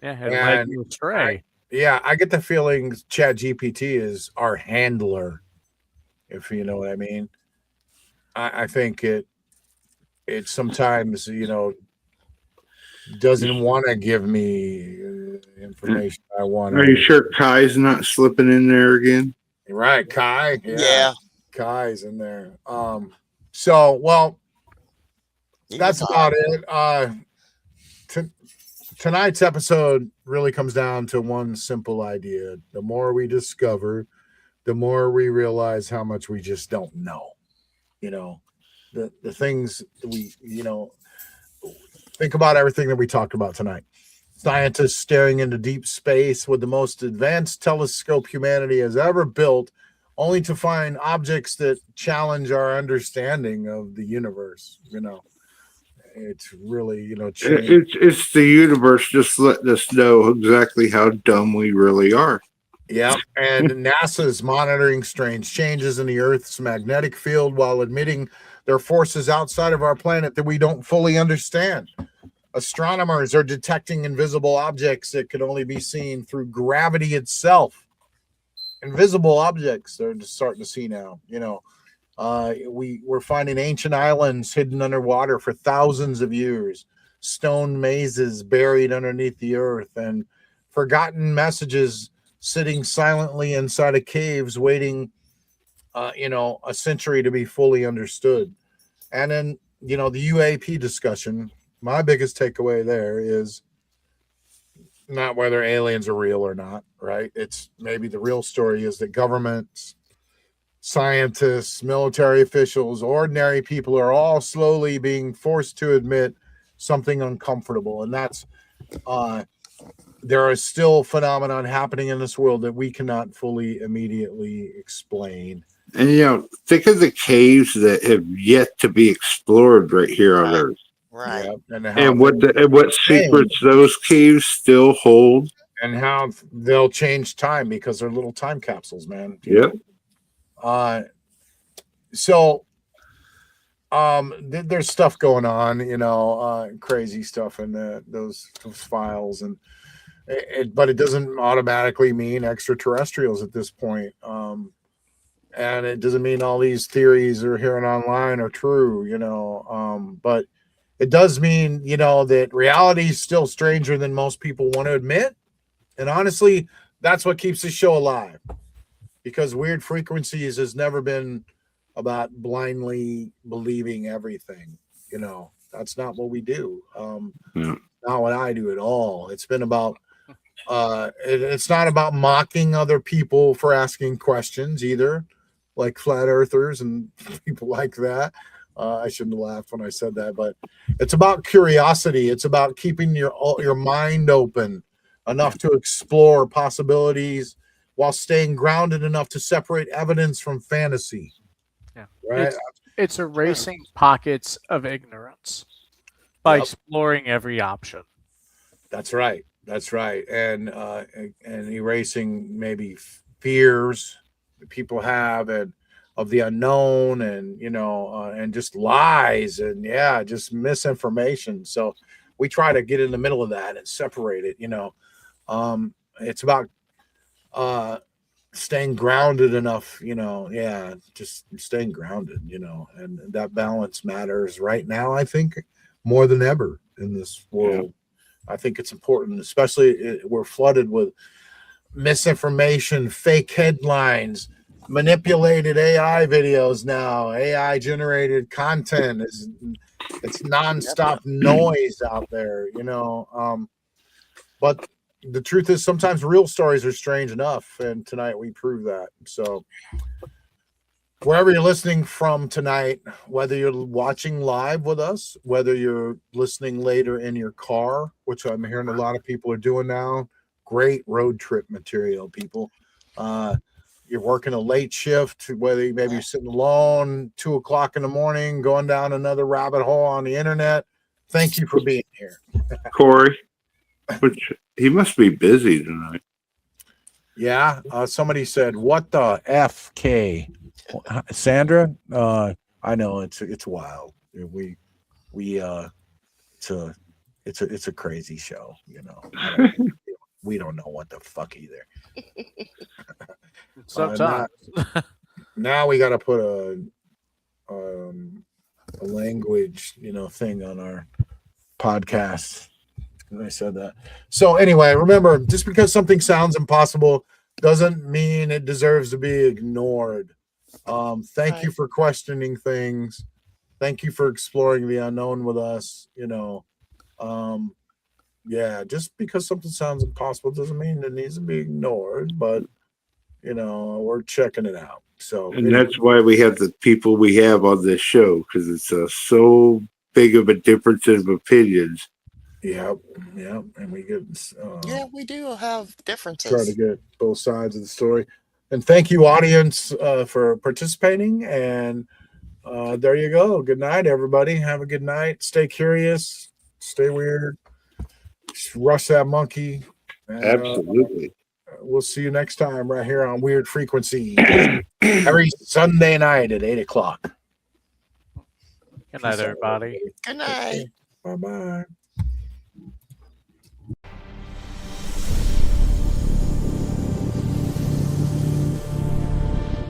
Yeah, it led you astray. I get the feeling ChatGPT is our handler, if you know what I mean. I think it sometimes, doesn't want to give me information I want. Are you sure Kai's not slipping in there again? Right, Kai. Yeah. Kai's in there. So, well, that's about it. Tonight's episode really comes down to one simple idea. The more we discover, the more we realize how much we just don't know. The things we, think about everything that we talked about tonight. Scientists staring into deep space with the most advanced telescope humanity has ever built, only to find objects that challenge our understanding of the universe. It's really, it's the universe just letting us know exactly how dumb we really are. Yeah, and NASA's monitoring strange changes in the Earth's magnetic field while admitting there are forces outside of our planet that we don't fully understand. Astronomers are detecting invisible objects that could only be seen through gravity itself. Invisible objects they're just starting to see now. We're finding ancient islands hidden underwater for thousands of years, stone mazes buried underneath the earth, and forgotten messages sitting silently inside of caves waiting a century to be fully understood. And then the UAP discussion, my biggest takeaway there is not whether aliens are real or not, right? It's maybe the real story is that governments, scientists, military officials, ordinary people are all slowly being forced to admit something uncomfortable, and that's there is still phenomenon happening in this world that we cannot fully immediately explain. And think of the caves that have yet to be explored right here on Earth. Right. Yeah, and what secrets those caves still hold. And how they'll change time because they're little time capsules, man. Yep. So there's stuff going on, crazy stuff in those files, and but it doesn't automatically mean extraterrestrials at this point. And it doesn't mean all these theories are hearing online are true, but it does mean, that reality is still stranger than most people want to admit. And honestly, that's what keeps the show alive, because Weird Frequencies has never been about blindly believing everything. That's not what we do. Not what I do at all. It's been about it's not about mocking other people for asking questions either, like flat earthers and people like that. I shouldn't have laughed when I said that, but it's about curiosity. It's about keeping your mind open enough to explore possibilities while staying grounded enough to separate evidence from fantasy. Yeah. Right. It's erasing pockets of ignorance by exploring every option. That's right. That's right. And erasing maybe fears that people have and of the unknown, and and just lies and just misinformation. So we try to get in the middle of that and separate it. It's about staying grounded enough, just staying grounded, and that balance matters right now, I think, more than ever in this world. I think it's important, especially we're flooded with misinformation, fake headlines, manipulated AI videos now, AI generated content. It's nonstop noise out there, but the truth is sometimes real stories are strange enough, and tonight we prove that. So wherever you're listening from tonight, whether you're watching live with us, whether you're listening later in your car, which I'm hearing a lot of people are doing now, great road trip material, people. You're working a late shift, whether maybe you're sitting alone, 2 o'clock in the morning, going down another rabbit hole on the internet. Thank you for being here. Corey, which he must be busy tonight. Yeah. Somebody said, "What the FK?" Sandra, I know it's wild. It's a crazy show, we don't know what the fuck either. Sometimes. Now we got to put a language, thing on our podcast. I said that. So anyway, remember, just because something sounds impossible doesn't mean it deserves to be ignored. Thank you for questioning things. Thank you for exploring the unknown with us. Just because something sounds impossible doesn't mean it needs to be ignored, but we're checking it out. So, and that's why we have the people we have on this show, because it's so big of a difference of opinions. Yep, and we get we do have differences. Try to get both sides of the story. And thank you, audience, for participating. And there you go. Good night, everybody. Have a good night. Stay curious. Stay weird. Just rush that monkey. And, absolutely. We'll see you next time right here on Weird Frequency every Sunday night at 8 o'clock. Good night, everybody. Good night. Bye-bye.